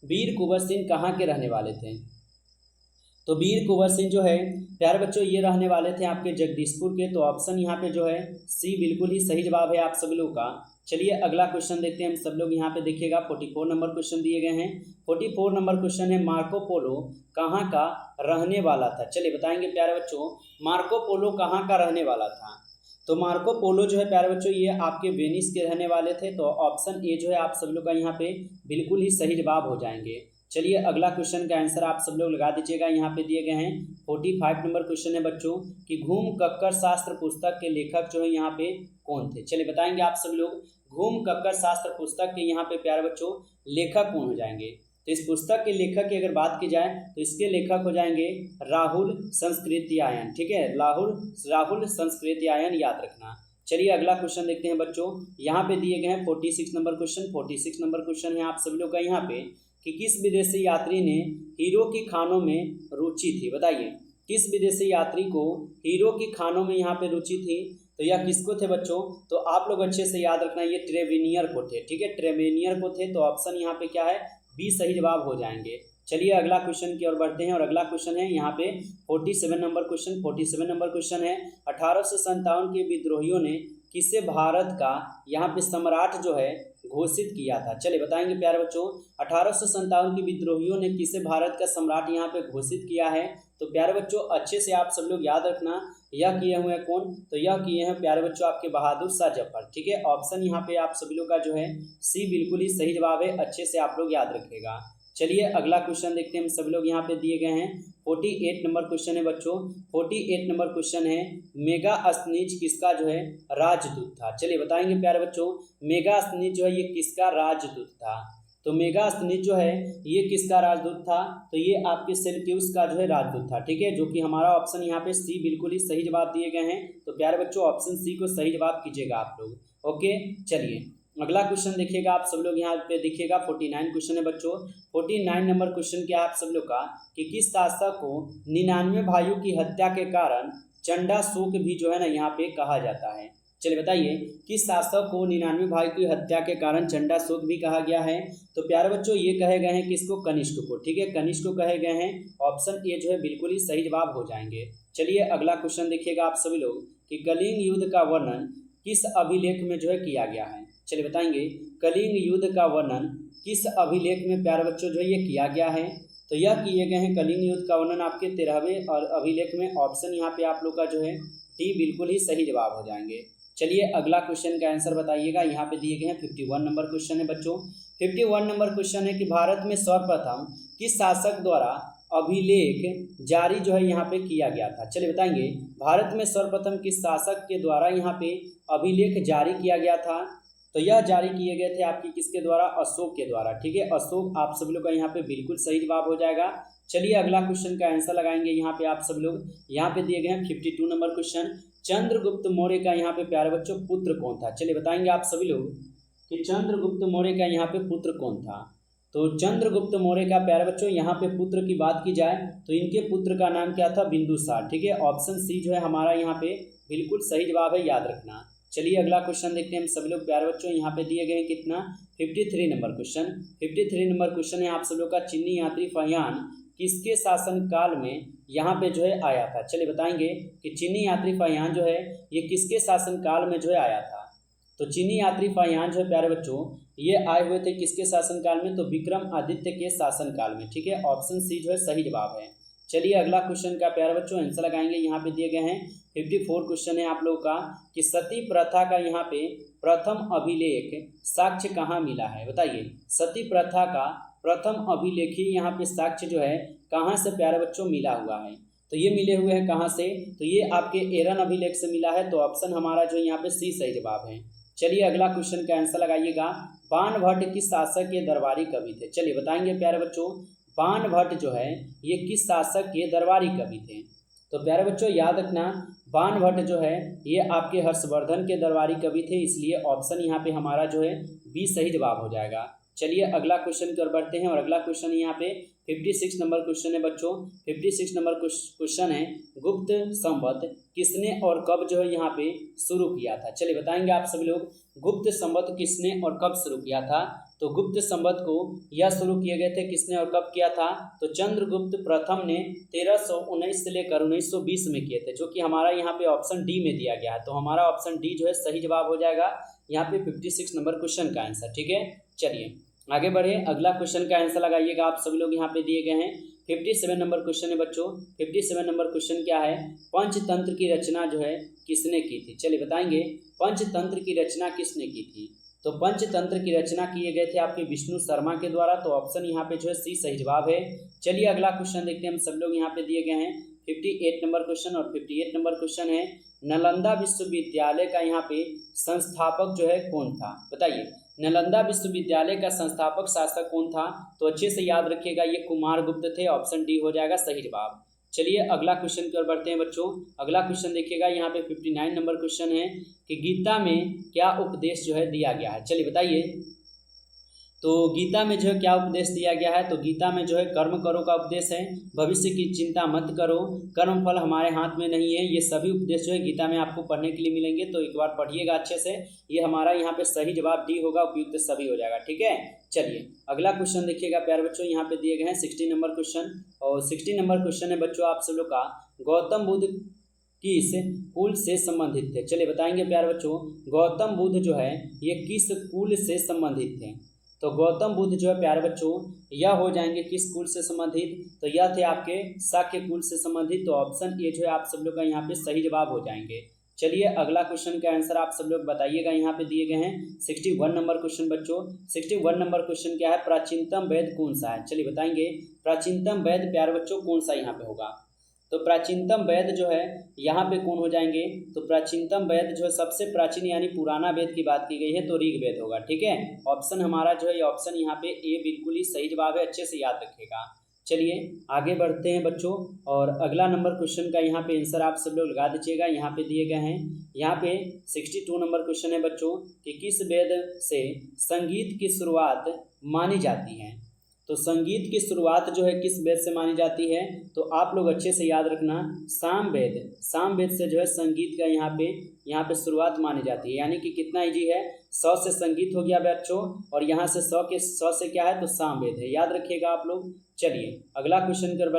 वीर कुंवर सिंह कहाँ के रहने वाले थे? तो वीर कुंवर सिंह जो है प्यारे बच्चों ये रहने वाले थे आपके जगदीशपुर के। तो ऑप्शन यहाँ पे जो है सी बिल्कुल ही सही जवाब है आप सभी लोग का। चलिए अगला क्वेश्चन देखते हैं हम सब लोग। यहाँ पे देखिएगा 44 नंबर क्वेश्चन दिए गए हैं। 44 नंबर क्वेश्चन है मार्को पोलो कहाँ का रहने वाला था? चलिए बताएंगे प्यारे बच्चों मार्को पोलो कहाँ का रहने वाला था? तो मार्को पोलो जो है प्यारे बच्चों ये आपके वेनिस के रहने वाले थे। तो ऑप्शन ए जो है आप सब लोग का यहाँ पे बिल्कुल ही सही जवाब हो जाएंगे। चलिए अगला क्वेश्चन का आंसर आप सब लोग लगा दीजिएगा। यहाँ पे दिए गए हैं 45 नंबर क्वेश्चन है बच्चों कि घूम कक्कर शास्त्र पुस्तक के लेखक जो है यहाँ पे कौन थे? चलिए बताएंगे आप सब लोग घूम कक्कर शास्त्र पुस्तक के यहाँ पे प्यारे बच्चों लेखक कौन हो जाएंगे? तो इस पुस्तक के लेखक की अगर बात की जाए तो इसके लेखक हो जाएंगे राहुल संस्कृत्यायन। ठीक है, राहुल संस्कृत्यायन, याद रखना। चलिए अगला क्वेश्चन देखते हैं बच्चों। यहाँ पे दिए गए हैं 46 नंबर क्वेश्चन। 46 नंबर क्वेश्चन है आप सभी लोग का यहाँ पे कि किस विदेशी यात्री ने हीरो की खानों में रुचि थी? बताइए किस विदेशी यात्री को हीरो की खानों में यहाँ पे रुचि थी? तो यह किसको थे बच्चों? तो आप लोग अच्छे से याद रखना, ये ट्रेवेनियर को थे। ठीक है, ट्रेवेनियर को थे। तो ऑप्शन यहाँ पे क्या है? बी सही जवाब हो जाएंगे। चलिए अगला क्वेश्चन की ओर बढ़ते हैं और अगला क्वेश्चन है यहाँ पे 47 नंबर क्वेश्चन। 47 नंबर क्वेश्चन है 1857 के विद्रोहियों ने किसे भारत का यहाँ पे सम्राट जो है घोषित किया था? चलिए बताएंगे प्यारे बच्चों, 1857 के विद्रोहियों ने किसे भारत का सम्राट यहाँ पे घोषित किया है? तो प्यारे बच्चों अच्छे से आप सब लोग याद रखना, यह किए हुए हैं कौन? तो यह किए हैं प्यारे बच्चों आपके बहादुर शाह जफर। ठीक है, ऑप्शन यहाँ पे आप सभी लोग का जो है सी बिल्कुल ही सही जवाब है, अच्छे से आप लोग याद रखिएगा। चलिए अगला क्वेश्चन देखते हैं, हम सभी लोग यहाँ पे दिए गए हैं 48 नंबर क्वेश्चन है बच्चों। 48 नंबर क्वेश्चन है मेगास्थनीज किसका जो है राजदूत था? चलिए बताएंगे प्यारे बच्चों, मेगास्थनीज जो है ये किसका राजदूत था? तो मेगास्थनीज जो है ये किसका राजदूत था? तो ये आपके सेल्यूकस का जो है राजदूत था। ठीक है, जो कि हमारा ऑप्शन यहाँ पे सी बिल्कुल ही सही जवाब दिए गए हैं। तो प्यारे बच्चों ऑप्शन सी को सही जवाब कीजिएगा आप लोग। ओके, चलिए अगला क्वेश्चन देखिएगा आप सब लोग यहाँ पे देखिएगा 49 क्वेश्चन है बच्चों। 49 नंबर क्वेश्चन क्या है आप सब लोग का कि किस शासक को 99 भाइयों की हत्या के कारण चंडाशोक भी जो है ना यहाँ पे कहा जाता है? चलिए बताइए, किस शासक को 99 भाई की हत्या के कारण चंडाशोक भी कहा गया है? तो प्यारे बच्चों ये कहे गए हैं किसको? कनिष्क को। ठीक है, कनिष्क को कहे गए हैं। ऑप्शन ए जो है बिल्कुल ही सही जवाब हो जाएंगे। चलिए अगला क्वेश्चन देखिएगा आप सभी लोग कि कलिंग युद्ध का वर्णन किस अभिलेख में जो है किया गया है? चलिए बताएंगे, कलिंग युद्ध का वर्णन किस अभिलेख में प्यारे बच्चों जो है ये किया गया है? तो यह किए गए हैं कलिंग युद्ध का वर्णन आपके 13वें और अभिलेख में। ऑप्शन यहाँ पे आप लोग का जो है डी बिल्कुल ही सही जवाब हो जाएंगे। चलिए अगला क्वेश्चन का आंसर बताइएगा, यहाँ पे दिए गए हैं 51 नंबर क्वेश्चन है बच्चों। 51 नंबर क्वेश्चन है कि भारत में सर्वप्रथम किस शासक द्वारा अभिलेख जारी जो है यहाँ पे किया गया था? चलिए बताएंगे, भारत में सर्वप्रथम किस शासक के द्वारा यहाँ पे अभिलेख जारी किया गया था? तो यह जारी किए गए थे आपकी किसके द्वारा? अशोक के द्वारा। ठीक है, अशोक आप सब लोग का यहाँ पे बिल्कुल सही जवाब हो जाएगा। चलिए अगला क्वेश्चन का आंसर लगाएंगे यहाँ पे आप सब लोग। यहाँ पे दिए गए हैं 52 नंबर क्वेश्चन, चंद्रगुप्त मौर्य का यहाँ पे प्यारे बच्चों पुत्र कौन था? चलिए बताएंगे आप सभी लोग कि चंद्रगुप्त मौर्य का यहाँ पे पुत्र कौन था? तो चंद्रगुप्त मौर्य का प्यारे बच्चों यहाँ पे पुत्र की बात की जाए तो इनके पुत्र का नाम क्या था? बिंदुसार। ठीक है, ऑप्शन सी जो है हमारा यहाँ पे बिल्कुल सही जवाब है, याद रखना। चलिए अगला क्वेश्चन देखते हैं हम सभी लोग प्यारे बच्चों। यहाँ पे दिए गए हैं कितना? 53 नंबर क्वेश्चन। 53 नंबर क्वेश्चन है आप सब लोग का चीनी यात्री फाहियान किसके शासन काल में यहाँ पे जो है आया था? चलिए बताएंगे कि चीनी यात्री फाहियान जो है ये किसके शासन काल में जो है आया था? तो चीनी यात्री फाहियान जो है प्यारे बच्चों ये आए हुए थे किसके शासन काल में? तो विक्रम आदित्य के शासन काल में। ठीक है, ऑप्शन सी जो है सही जवाब है। चलिए अगला क्वेश्चन का प्यारे बच्चों आंसर लगाएंगे, यहाँ पे दिए गए हैं 54 क्वेश्चन है आप लोगों का कि सती प्रथा का यहाँ पे प्रथम अभिलेख साक्ष्य कहाँ मिला है? बताइए, सती प्रथा का प्रथम अभिलेखी यहाँ पे साक्ष्य जो है कहाँ से प्यारे बच्चों मिला हुआ है? तो ये मिले हुए हैं कहाँ से? तो ये आपके एरन अभिलेख से मिला है। तो ऑप्शन हमारा जो यहाँ पे सी सही जवाब है। चलिए अगला क्वेश्चन का आंसर लगाइएगा, बाणभट्ट किस शासक के दरबारी कवि थे? चलिए बताएंगे प्यारे बच्चों, बाणभट्ट जो है ये किस शासक के दरबारी कवि थे? तो प्यारे बच्चों याद रखना, बाणभट्ट जो है ये आपके हर्षवर्धन के दरबारी कवि थे, इसलिए ऑप्शन यहाँ पे हमारा जो है बी सही जवाब हो जाएगा। चलिए अगला क्वेश्चन की ओर बढ़ते हैं और अगला क्वेश्चन यहाँ पे 56 नंबर क्वेश्चन है बच्चों। 56 नंबर क्वेश्चन है गुप्त संवत किसने और कब जो है यहाँ पे शुरू किया था? चलिए बताएंगे आप सभी लोग, गुप्त संवत किसने और कब शुरू किया था? तो गुप्त संवत को यह शुरू किए गए थे किसने और कब किया था? तो चंद्रगुप्त प्रथम ने 1319 से लेकर 1920 में किए थे, जो कि हमारा यहाँ पे ऑप्शन डी में दिया गया है। तो हमारा ऑप्शन डी जो है सही जवाब हो जाएगा यहाँ पे 56 नंबर क्वेश्चन का आंसर। ठीक है, चलिए आगे बढ़े, अगला क्वेश्चन का आंसर लगाइएगा आप सभी लोग। यहाँ पे दिए गए हैं 57 नंबर क्वेश्चन है बच्चों। 57 नंबर क्वेश्चन क्या है? पंचतंत्र की रचना जो है किसने की थी? चलिए बताएंगे, पंचतंत्र की रचना किसने की थी? तो पंचतंत्र की रचना किए गए थे आपके विष्णु शर्मा के द्वारा। तो ऑप्शन यहाँ पे जो है सी सही जवाब है। चलिए अगला क्वेश्चन देखते हैं हम सब लोग। यहाँ पे दिए गए हैं 58 नंबर क्वेश्चन और 58 नंबर क्वेश्चन है नालंदा विश्वविद्यालय का यहाँ पे संस्थापक जो है कौन था? बताइए, नालंदा विश्वविद्यालय का संस्थापक शासक कौन था? तो अच्छे से याद रखिएगा, ये कुमारगुप्त थे। ऑप्शन डी हो जाएगा सही जवाब। चलिए अगला क्वेश्चन की ओर बढ़ते हैं बच्चों। अगला क्वेश्चन देखिएगा, यहाँ पे 59 नंबर क्वेश्चन है कि गीता में क्या उपदेश जो है दिया गया है? चलिए बताइए, तो गीता में जो है क्या उपदेश दिया गया है, तो गीता में जो है कर्म करो का उपदेश है, भविष्य की चिंता मत करो, कर्म फल हमारे हाथ में नहीं है, ये सभी उपदेश जो है गीता में आपको पढ़ने के लिए मिलेंगे। तो एक बार पढ़िएगा अच्छे से। ये हमारा यहाँ पे सही जवाब डी होगा, उपयुक्त सभी हो जाएगा। ठीक है, चलिए अगला क्वेश्चन देखिएगा प्यारे बच्चों, यहाँ पे दिए गए हैं 60 नंबर क्वेश्चन। और 60 नंबर क्वेश्चन है बच्चों आप सब लोग का, गौतम बुद्ध किस कुल से संबंधित थे। चलिए बताएंगे प्यारे बच्चों, गौतम बुद्ध जो है ये किस कुल से संबंधित थे। तो गौतम बुद्ध जो है प्यारे बच्चों यह हो जाएंगे किस कुल से संबंधित, तो यह थे आपके शाक्य कुल से संबंधित। तो ऑप्शन ए जो है आप सब लोग का यहाँ पे सही जवाब हो जाएंगे। चलिए अगला क्वेश्चन का आंसर आप सब लोग बताइएगा, यहाँ पे दिए गए हैं 61 नंबर क्वेश्चन बच्चों। 61 नंबर क्वेश्चन क्या है, प्राचीनतम वेद कौन सा है। चलिए बताएंगे प्राचीनतम वेद प्यारे बच्चों कौन सा यहाँ पे होगा। तो प्राचीनतम वेद जो है यहाँ पे कौन हो जाएंगे, तो प्राचीनतम वेद जो है सबसे प्राचीन यानी पुराना वेद की बात की गई है तो ऋग्वेद होगा। ठीक है, ऑप्शन हमारा जो है ये ऑप्शन यहाँ पे ए बिल्कुल ही सही जवाब है, अच्छे से याद रखिएगा। चलिए आगे बढ़ते हैं बच्चों, और अगला नंबर क्वेश्चन का यहाँ पे आंसर आप सब लोग लगा दीजिएगा, यहाँ पे दिए गए हैं। यहाँ पे 62 नंबर क्वेश्चन है बच्चों कि किस वेद से संगीत की शुरुआत मानी जाती है। तो संगीत की शुरुआत जो है किस वेद से मानी जाती है, तो आप लोग अच्छे से याद रखना, साम वेद से जो है संगीत का यहाँ पे शुरुआत मानी जाती है। यानी कि कितना इजी है, 100 से संगीत हो गया बच्चों, और यहाँ से 100 से क्या है, तो साम वेद है, याद रखिएगा आप लोग। चलिए अगला क्वेश्चन कर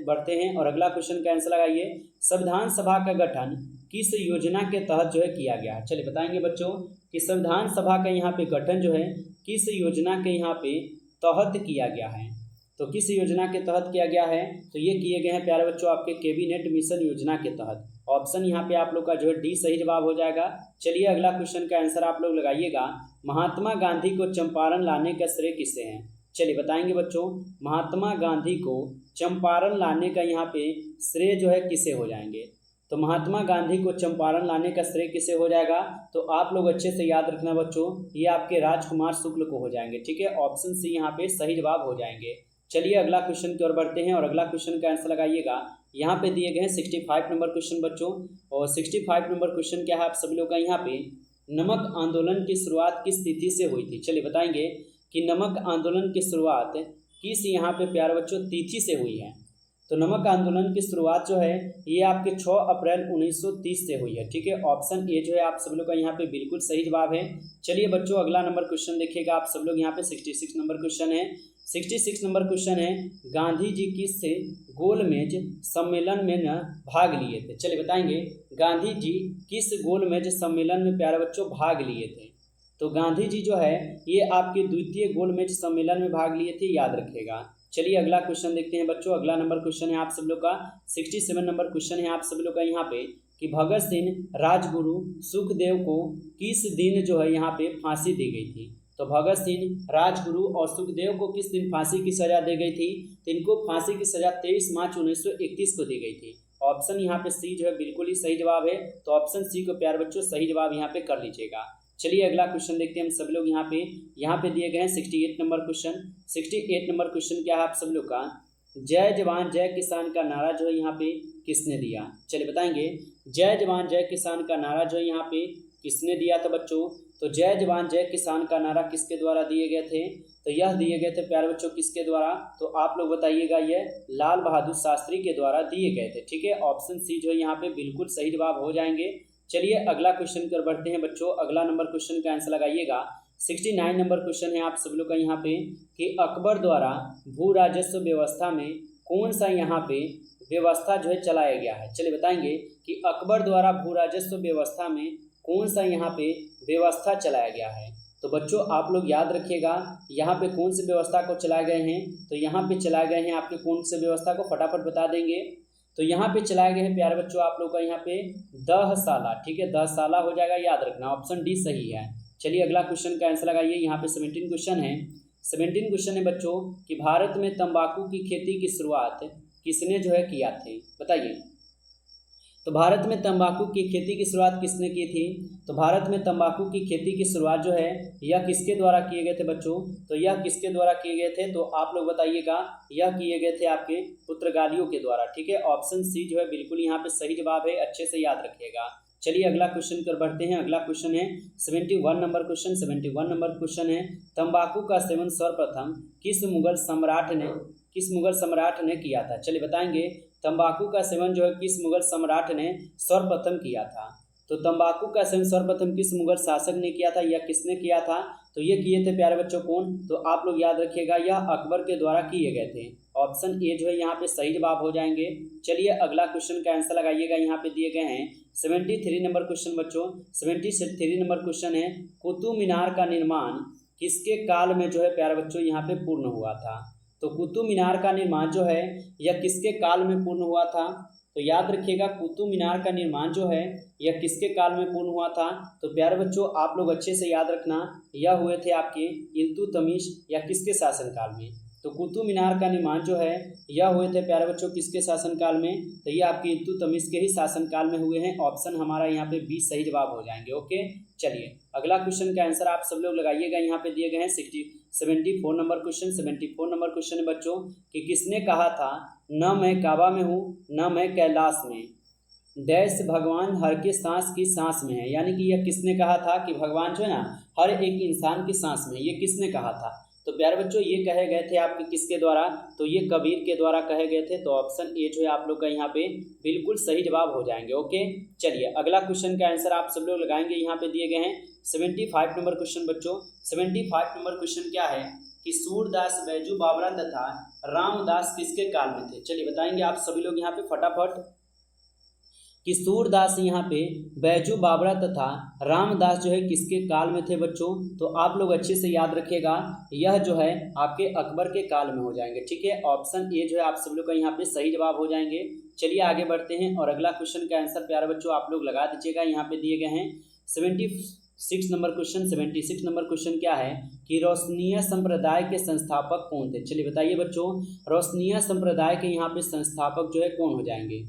बढ़ते हैं, और अगला क्वेश्चन का आंसर लगाइए, संविधान सभा का गठन किस योजना के तहत जो है किया गया है। चलिए बताएंगे बच्चों कि संविधान सभा का यहाँ पे गठन जो है किस योजना के यहाँ पे तहत किया गया है। तो किस योजना के तहत किया गया है, तो ये किए गए हैं प्यारे बच्चों आपके कैबिनेट मिशन योजना के तहत। ऑप्शन यहाँ पे आप लोग का जो है डी सही जवाब हो जाएगा। चलिए अगला क्वेश्चन का आंसर आप लोग लगाइएगा, महात्मा गांधी को चंपारण लाने का श्रेय किसे है। चलिए बताएंगे बच्चों, महात्मा गांधी को चंपारण लाने का यहाँ पे श्रेय जो है किसे हो जाएंगे। तो महात्मा गांधी को चंपारण लाने का श्रेय किसे हो जाएगा, तो आप लोग अच्छे से याद रखना बच्चों, ये आपके राजकुमार शुक्ल को हो जाएंगे। ठीक है, ऑप्शन सी यहाँ पे सही जवाब हो जाएंगे। चलिए अगला क्वेश्चन की ओर बढ़ते हैं, और अगला क्वेश्चन का आंसर लगाइएगा, यहाँ पे दिए गए हैं 65 नंबर क्वेश्चन बच्चों। और 65 नंबर क्वेश्चन क्या है आप सभी लोग का, यहाँ पे नमक आंदोलन की शुरुआत किस तिथि से हुई थी। चलिए बताएंगे कि नमक आंदोलन की शुरुआत किस यहाँ पे प्यारे बच्चों तिथि से हुई है। तो नमक आंदोलन की शुरुआत जो है ये आपके 6 अप्रैल 1930 से हुई है। ठीक है, ऑप्शन ए जो है आप सब लोग का यहाँ पे बिल्कुल सही जवाब है। चलिए बच्चों अगला नंबर क्वेश्चन देखिएगा आप सब लोग, यहाँ पे 66 नंबर क्वेश्चन है। 66 नंबर क्वेश्चन है, गांधी जी किस गोलमेज सम्मेलन में न भाग लिए थे। चलिए बताएंगे गांधी जी किस गोलमेज सम्मेलन में प्यारे बच्चों भाग लिए थे। तो गांधी जी जो है ये आपके द्वितीय गोलमेज सम्मेलन में भाग लिए थे, याद रखिएगा। चलिए अगला क्वेश्चन देखते हैं बच्चों, अगला नंबर क्वेश्चन है आप सब लोग का 67 नंबर क्वेश्चन है आप सब लोग का यहाँ पे कि भगत सिंह राजगुरु सुखदेव को किस दिन जो है यहाँ पे फांसी दी गई थी। तो भगत सिंह राजगुरु और सुखदेव को किस दिन फांसी की सजा दी गई थी, तो इनको फांसी की सजा 23 मार्च 1931 को दी गई थी। ऑप्शन यहाँ पे सी जो है बिल्कुल ही सही जवाब है, तो ऑप्शन सी को प्यारे बच्चों सही जवाब यहाँ पे कर लीजिएगा। चलिए अगला क्वेश्चन देखते हैं हम सब लोग, यहाँ पे दिए गए हैं 68 नंबर क्वेश्चन। 68 नंबर क्वेश्चन क्या है आप सब लोग का, जय जवान जय किसान का नारा जो है यहाँ पे किसने दिया। चलिए बताएंगे जय जवान जय किसान का नारा जो है यहाँ पे किसने दिया था बच्चों। तो जय जवान जय किसान का नारा किसके द्वारा दिए गए थे, तो यह दिए गए थे प्यारे बच्चों किसके द्वारा, तो आप लोग बताइएगा, ये लाल बहादुर शास्त्री के द्वारा दिए गए थे। ठीक है, ऑप्शन सी जो है यहाँ पे बिल्कुल सही जवाब हो जाएंगे। चलिए अगला क्वेश्चन कर बढ़ते हैं बच्चों, अगला नंबर क्वेश्चन का आंसर लगाइएगा। 69 नंबर क्वेश्चन है आप सब लोग का यहाँ पे कि अकबर द्वारा भू राजस्व व्यवस्था में कौन सा यहाँ पे व्यवस्था जो है चलाया गया है। चलिए बताएंगे कि अकबर द्वारा भू राजस्व व्यवस्था में कौन सा यहाँ पे व्यवस्था चलाया गया है। तो बच्चों आप लोग याद रखिएगा, यहाँ पे कौन सी व्यवस्था को चलाए गए हैं, तो यहाँ पे चलाए गए हैं आपके कौन सी व्यवस्था को फटाफट बता देंगे। तो यहाँ पे चलाए गए हैं प्यारे बच्चों आप लोग का यहाँ पे दहशाला। ठीक है, दहशाला हो जाएगा, याद रखना, ऑप्शन डी सही है। चलिए अगला क्वेश्चन का आंसर लगाइए, यहाँ पे 17 क्वेश्चन है। 17 क्वेश्चन है बच्चों कि भारत में तंबाकू की खेती की शुरुआत किसने जो है किया थी, बताइए। तो भारत में तंबाकू की खेती की शुरुआत किसने की थी, तो भारत में तंबाकू की खेती की शुरुआत जो है यह किसके द्वारा किए गए थे बच्चों, तो यह किसके द्वारा किए गए थे, तो आप लोग बताइएगा, यह किए गए थे आपके पुर्तगालियों के द्वारा। ठीक है, ऑप्शन सी जो है बिल्कुल यहाँ पे सही जवाब है, अच्छे से याद रखिएगा। चलिए अगला क्वेश्चन कर बढ़ते हैं। अगला क्वेश्चन है 71 नंबर क्वेश्चन। 71 नंबर क्वेश्चन है, तंबाकू का सेवन सर्वप्रथम किस मुगल सम्राट ने किया था? चलिए बताएंगे, तंबाकू का सेवन जो है किस मुगल सम्राट ने सर्वप्रथम किया था? तो तंबाकू का सेवन सर्वप्रथम किस मुगल शासक ने किया था या किसने किया था? तो ये किए थे प्यारे बच्चों कौन? तो आप लोग याद रखिएगा, यह अकबर के द्वारा किए गए थे। ऑप्शन ए जो है यहाँ पे सही जवाब हो जाएंगे। चलिए अगला क्वेश्चन का आंसर लगाइएगा, यहाँ पे दिए गए हैं 73 नंबर क्वेश्चन बच्चों। 73 नंबर क्वेश्चन है, कुतुब मीनार का निर्माण किसके काल में जो है प्यारे बच्चों यहाँ पे पूर्ण हुआ था? तो कुतुब मीनार का निर्माण जो है यह किसके काल में पूर्ण हुआ था? तो याद रखिएगा, कुतुब मीनार का निर्माण जो है यह किसके काल में पूर्ण हुआ था? तो प्यारे बच्चों आप लोग अच्छे से याद रखना, यह हुए थे आपके इल्तुतमिश या किसके शासनकाल में? तो कुतुब मीनार का निर्माण जो है यह हुए थे प्यारे बच्चों किसके शासनकाल में? तो ये आपके इल्तुतमिश के ही शासनकाल में हुए हैं। ऑप्शन हमारा यहाँ पे 20 सही जवाब हो जाएंगे। ओके, चलिए अगला क्वेश्चन का आंसर आप सब लोग लगाइएगा, यहाँ पे दिए गए हैं 74 नंबर क्वेश्चन। 74 नंबर क्वेश्चन है बच्चों कि किसने कहा था, न मैं काबा में हूँ न मैं कैलाश में, डैश भगवान हर के सांस की सांस में है। यानी कि यह किसने कहा था कि भगवान जो है ना हर एक इंसान की सांस में, ये किसने कहा था? तो प्यारे बच्चों ये कहे गए थे आपके किसके द्वारा? तो ये कबीर के द्वारा कहे गए थे। तो ऑप्शन ए जो है आप लोग का यहाँ पे बिल्कुल सही जवाब हो जाएंगे। ओके, चलिए अगला क्वेश्चन का आंसर आप सब लोग लगाएंगे, यहाँ पे दिए गए हैं 75 नंबर क्वेश्चन बच्चों। 75 नंबर क्वेश्चन क्या है कि सूरदास, बैजू बावरा तथा रामदास किसके काल में थे? चलिए बताएंगे आप सभी लोग यहाँ पे फटाफट कि सूरदास यहाँ पे बैजू बावरा तथा रामदास जो है किसके काल में थे बच्चों? तो आप लोग अच्छे से याद रखिएगा, यह जो है आपके अकबर के काल में हो जाएंगे। ठीक है, ऑप्शन ए जो है आप सब लोग का यहाँ पे सही जवाब हो जाएंगे। चलिए आगे बढ़ते हैं और अगला क्वेश्चन का आंसर प्यारे बच्चों आप लोग लगा दीजिएगा, यहाँ पे दिए गए हैं 76 नंबर क्वेश्चन। 76 नंबर क्वेश्चन क्या है कि रोशनिया संप्रदाय के संस्थापक कौन थे? चलिए बताइए बच्चों, रोशनिया संप्रदाय के यहाँ पे संस्थापक जो है कौन हो जाएंगे?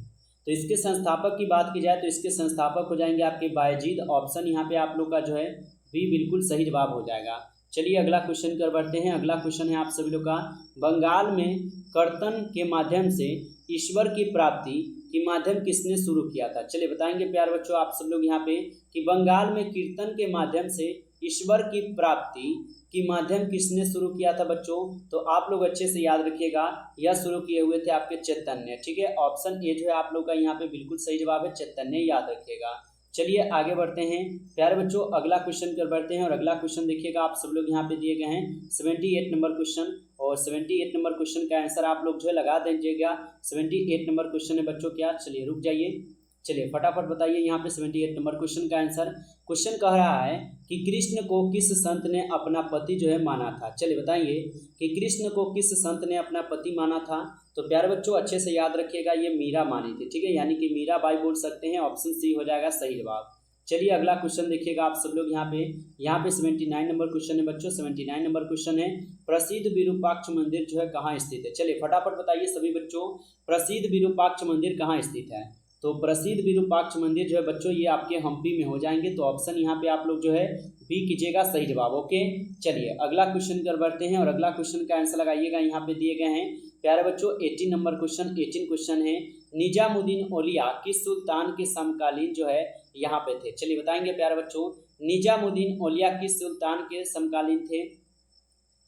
तो इसके संस्थापक की बात की जाए तो इसके संस्थापक हो जाएंगे आपके बायजीद। ऑप्शन यहाँ पे आप लोग का जो है बी बिल्कुल सही जवाब हो जाएगा। चलिए अगला क्वेश्चन कर बढ़ते हैं। अगला क्वेश्चन है आप सभी लोग का, बंगाल में कीर्तन के माध्यम से ईश्वर की प्राप्ति की माध्यम किसने शुरू किया था? चलिए बताएंगे प्यारे बच्चों आप सब लोग यहाँ पे कि बंगाल में कीर्तन के माध्यम से ईश्वर की प्राप्ति की माध्यम किसने शुरू किया था बच्चों? तो आप लोग अच्छे से याद रखिएगा, यह शुरू किए हुए थे आपके चैतन्य। ठीक है, ऑप्शन ए जो है आप लोग का यहाँ पे बिल्कुल सही जवाब है, चैतन्य, याद रखिएगा। चलिए आगे बढ़ते हैं प्यारे बच्चों, अगला क्वेश्चन कर बढ़ते हैं और अगला क्वेश्चन देखिएगा आप सब लोग यहाँ पे दिए गए हैं 78 नंबर क्वेश्चन। और 78 नंबर क्वेश्चन का आंसर आप लोग जो है लगा दीजिएगा। 78 नंबर क्वेश्चन है बच्चों क्या? चलिए रुक जाइए, चलिए फटाफट बताइए यहाँ पे 78 नंबर क्वेश्चन का आंसर। क्वेश्चन कह रहा है कि कृष्ण को किस संत ने अपना पति जो है माना था? चलिए बताइए कि कृष्ण को किस संत ने अपना पति माना था? तो प्यारे बच्चों अच्छे से याद रखिएगा, ये मीरा मानी थी। ठीक है, यानी कि मीरा बाई बोल सकते हैं। ऑप्शन सी हो जाएगा सही जवाब। चलिए अगला क्वेश्चन देखिएगा आप सब लोग यहाँ पे 79 नंबर क्वेश्चन है बच्चों। 79 नंबर क्वेश्चन है, प्रसिद्ध विरूपाक्ष मंदिर जो है कहाँ स्थित है? चलिए फटाफट बताइए सभी बच्चों, प्रसिद्ध विरूपाक्ष मंदिर कहाँ स्थित है? तो प्रसिद्ध विरूपाक्ष मंदिर जो है बच्चों ये आपके हम्पी में हो जाएंगे। तो ऑप्शन यहाँ पे आप लोग जो है बी कीजिएगा सही जवाब। ओके, चलिए अगला क्वेश्चन कर बढ़ते हैं और अगला क्वेश्चन का आंसर लगाइएगा, यहाँ पे दिए गए हैं प्यारे बच्चों 18 नंबर क्वेश्चन। 18 क्वेश्चन है, निजामुद्दीन औलिया किस सुल्तान के समकालीन जो है यहाँ पे थे? चलिए बताएंगे प्यारे बच्चों, निजामुद्दीन औलिया किस सुल्तान के समकालीन थे?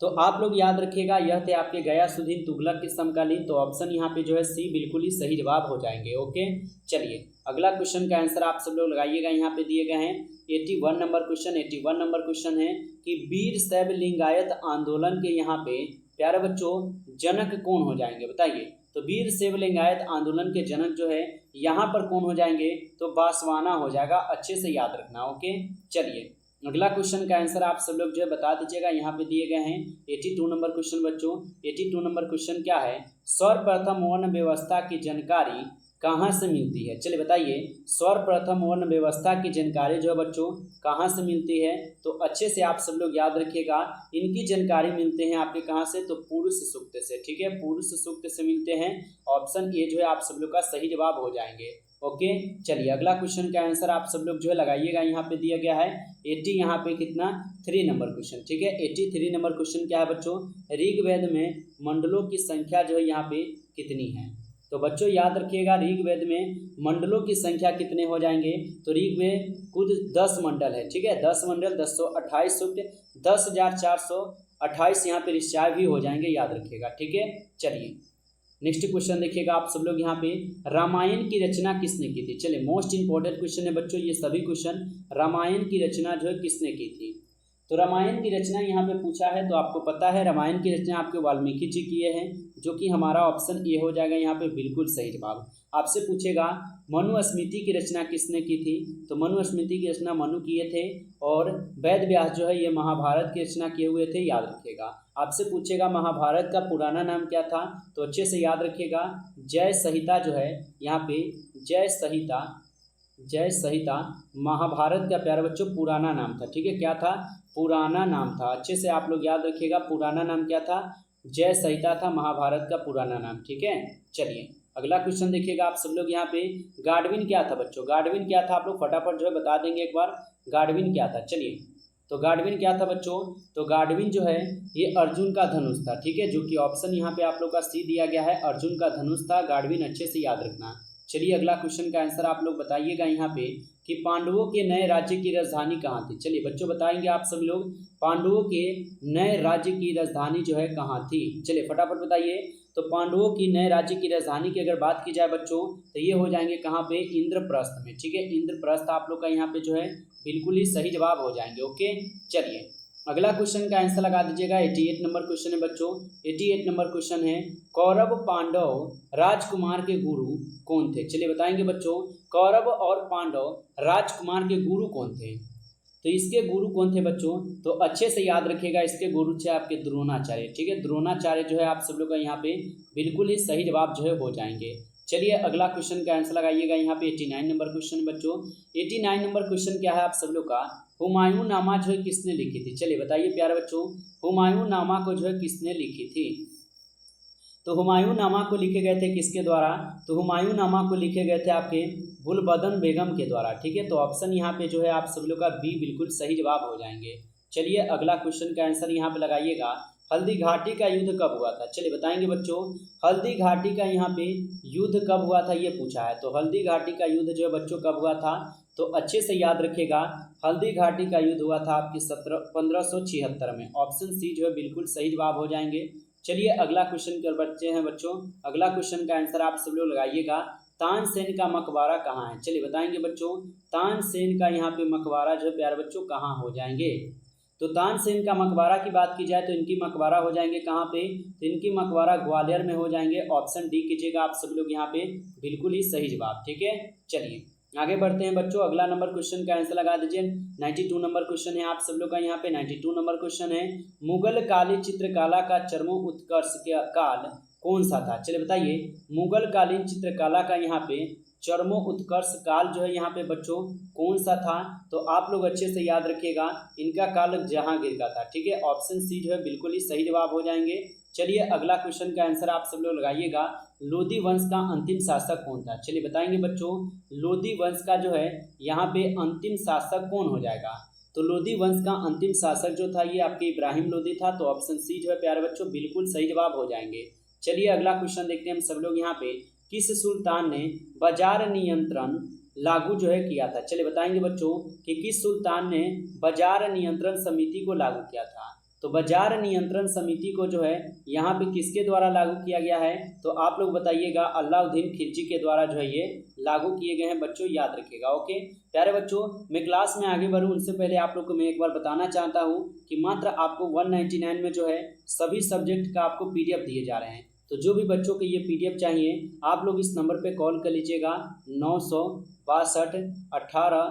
तो आप लोग याद रखिएगा, यह थे आपके गयासुद्दीन तुगलक के समकालीन। तो ऑप्शन यहाँ पे जो है सी बिल्कुल ही सही जवाब हो जाएंगे। ओके, चलिए अगला क्वेश्चन का आंसर आप सब लोग लगाइएगा, यहाँ पे दिए गए हैं 81 नंबर क्वेश्चन। 81 नंबर क्वेश्चन है कि वीर शैव लिंगायत आंदोलन के यहाँ पे प्यारे बच्चों जनक कौन हो जाएंगे? बताइए। तो वीर शैव लिंगायत आंदोलन के जनक जो है यहाँ पर कौन हो जाएंगे? तो बासवाना हो जाएगा, अच्छे से याद रखना। ओके, चलिए अगला क्वेश्चन का आंसर आप सब लोग जो है बता दीजिएगा, यहाँ पे दिए गए हैं 82 नंबर क्वेश्चन बच्चों। 82 नंबर क्वेश्चन क्या है, सर्वप्रथम वर्ण व्यवस्था की जानकारी कहाँ से मिलती है? चलिए बताइए, सर्वप्रथम वर्ण व्यवस्था की जानकारी जो है बच्चों कहाँ से मिलती है? तो अच्छे से आप सब लोग याद रखिएगा, इनकी जानकारी मिलते हैं आपके कहाँ से? तो पुरुष सूक्त से। ठीक है, पुरुष सूक्त से मिलते हैं। ऑप्शन ए जो है आप सब लोग का सही जवाब हो जाएंगे। ओके, चलिए अगला क्वेश्चन का आंसर आप सब लोग जो है लगाइएगा, यहाँ पे दिया गया है 80 यहाँ पे कितना 3 नंबर क्वेश्चन। ठीक है, 83 नंबर क्वेश्चन क्या है बच्चों, ऋग्वेद में मंडलों की संख्या जो है यहाँ पे कितनी है? तो बच्चों याद रखिएगा ऋग्वेद में मंडलों की संख्या कितने हो जाएंगे, तो ऋग्वेद खुद 10 मंडल है, ठीक है, 10 मंडल, 1028 सूक्त, 10,428 यहाँ पे ऋचाएँ भी हो जाएंगे, याद रखिएगा, ठीक है। चलिए नेक्स्ट क्वेश्चन देखिएगा आप सब लोग यहाँ पे, रामायण की रचना किसने की थी। चलिए मोस्ट इंपॉर्टेंट क्वेश्चन है बच्चों ये सभी क्वेश्चन, रामायण की रचना जो है किसने की थी। तो रामायण की रचना यहाँ पे पूछा है, तो आपको पता है रामायण की रचना आपके वाल्मीकि जी किए हैं, जो कि हमारा ऑप्शन ए हो जाएगा यहाँ पे बिल्कुल सही जवाब। आपसे पूछेगा मनुस्मृति की रचना किसने की थी, तो मनुस्मृति की रचना मनु किए थे, और वेद व्यास जो है ये महाभारत की रचना किए हुए थे, याद रखिएगा। आपसे पूछेगा महाभारत का पुराना नाम क्या था, तो अच्छे से याद रखिएगा जय संहिता जो है यहाँ पे जय संहिता महाभारत का प्यारे बच्चों पुराना नाम था, ठीक है, क्या था, पुराना नाम था। अच्छे से आप लोग याद रखिएगा पुराना नाम क्या था, जय संहिता था महाभारत का पुराना नाम, ठीक है। चलिए अगला क्वेश्चन देखिएगा आप सब लोग यहाँ पे, गाडविन क्या था बच्चों, गाडविन क्या था, आप लोग फटाफट जो है बता देंगे एक बार, गाडविन क्या था। चलिए तो गाडविन क्या था बच्चों, तो गाडविन जो है ये अर्जुन का धनुष था, ठीक है, जो कि ऑप्शन यहाँ पे आप लोग का सी दिया गया है, अर्जुन का धनुष था गाडविन, अच्छे से याद रखना। चलिए अगला क्वेश्चन का आंसर आप लोग बताइएगा यहाँ पे कि पांडवों के नए राज्य की राजधानी कहाँ थी। चलिए बच्चों बताएंगे आप सभी लोग, पांडवों के नए राज्य की राजधानी जो है कहाँ थी, चलिए फटाफट बताइए। तो पांडवों की नए राज्य की राजधानी की अगर बात की जाए बच्चों, तो ये हो जाएंगे कहाँ पे, इंद्रप्रस्थ में, ठीक है, इंद्रप्रस्थ आप लोग का यहाँ पे जो है बिल्कुल ही सही जवाब हो जाएंगे, ओके। चलिए अगला क्वेश्चन का आंसर लगा दीजिएगा, 88 नंबर क्वेश्चन है बच्चों, 88 नंबर क्वेश्चन है, कौरव पांडव राजकुमार के गुरु कौन थे। चलिए बताएंगे बच्चों, कौरव और पांडव राजकुमार के गुरु कौन थे, तो इसके गुरु कौन थे बच्चों, तो अच्छे से याद रखिएगा इसके गुरु थे आपके द्रोणाचार्य, ठीक है, द्रोणाचार्य जो है आप सब लोग का यहाँ पे बिल्कुल ही सही जवाब जो है हो जाएंगे। चलिए अगला क्वेश्चन का आंसर लगाइएगा यहाँ पे 89 नंबर क्वेश्चन बच्चों, 89 नंबर क्वेश्चन क्या है आप सब लोग का, हुमायूं नामा जो है किसने लिखी थी। चलिए बताइए प्यारे बच्चों, हुमायूं नामा को जो है किसने लिखी थी, तो हुमायूं नामा को लिखे गए थे किसके द्वारा, तो हुमायूं नामा को लिखे गए थे आपके गुलबदन बेगम के द्वारा, ठीक है, तो ऑप्शन यहाँ पे जो है आप सब लोग का बी बिल्कुल सही जवाब हो जाएंगे। चलिए अगला क्वेश्चन का आंसर यहाँ पे लगाइएगा, हल्दी घाटी का युद्ध कब हुआ था। चलिए बताएंगे बच्चों, हल्दी घाटी का यहाँ पे युद्ध कब हुआ था ये पूछा है, तो हल्दी घाटी का युद्ध जो है बच्चों कब हुआ था, तो अच्छे से याद रखिएगा हल्दी घाटी का युद्ध हुआ था आपकी 1576 में, ऑप्शन सी जो है बिल्कुल सही जवाब हो जाएंगे। चलिए अगला क्वेश्चन कर बच्चे हैं बच्चों, अगला क्वेश्चन का आंसर आप सब लोग लगाइएगा, तानसेन का मकबरा कहाँ है। चलिए बताएंगे बच्चों, तानसेन का यहाँ पे मकबरा जो है प्यारे बच्चों कहाँ हो जाएंगे, तो तानसेन का मकबरा की बात की जाए तो इनकी मकबरा हो जाएंगे कहाँ पे, तो इनकी मकबरा ग्वालियर में हो जाएंगे, ऑप्शन डी कीजिएगा आप सब लोग यहाँ पे बिल्कुल ही सही जवाब, ठीक है। चलिए आगे बढ़ते हैं बच्चों, अगला नंबर क्वेश्चन का आंसर लगा दीजिए, 92 नंबर क्वेश्चन है आप सब लोग का यहाँ पे, 92 नंबर क्वेश्चन है, मुगल कालीन चित्रकला का चरमोत्कर्ष काल कौन सा था। चलिए बताइए, मुगल कालीन चित्रकला का यहाँ पे चरमोत्कर्ष काल जो है यहाँ पे बच्चों कौन सा था, तो आप लोग अच्छे से याद रखिएगा इनका काल जहांगीर का था, ठीक है, ऑप्शन सी जो है बिल्कुल ही सही जवाब हो जाएंगे। चलिए अगला क्वेश्चन का आंसर आप सब लोग लगाइएगा, लोधी वंश का अंतिम शासक कौन था। चलिए बताएंगे बच्चों, लोधी वंश का जो है यहाँ पे अंतिम शासक कौन हो जाएगा, तो लोधी वंश का अंतिम शासक जो था ये आपके इब्राहिम लोधी था, तो ऑप्शन सी जो है प्यारे बच्चों बिल्कुल सही जवाब हो जाएंगे। चलिए अगला क्वेश्चन देखते हैं हम सब लोग यहाँ पे, किस सुल्तान ने बाजार नियंत्रण लागू जो है किया था। चलिए बताएंगे बच्चों कि किस सुल्तान ने बाजार नियंत्रण समिति को लागू किया था, तो बाजार नियंत्रण समिति को जो है यहाँ पे किसके द्वारा लागू किया गया है, तो आप लोग बताइएगा अलाउद्दीन खिलजी के द्वारा जो है ये लागू किए गए हैं बच्चों, याद रखिएगा, ओके। प्यारे बच्चों मैं क्लास में आगे बढ़ूँ उससे पहले आप लोग को मैं एक बार बताना चाहता हूँ कि मात्र आपको 199 में जो है सभी सब्जेक्ट का आपको PDF दिए जा रहे हैं, तो जो भी बच्चों को ये PDF चाहिए आप लोग इस नंबर पे कॉल कर लीजिएगा 962 18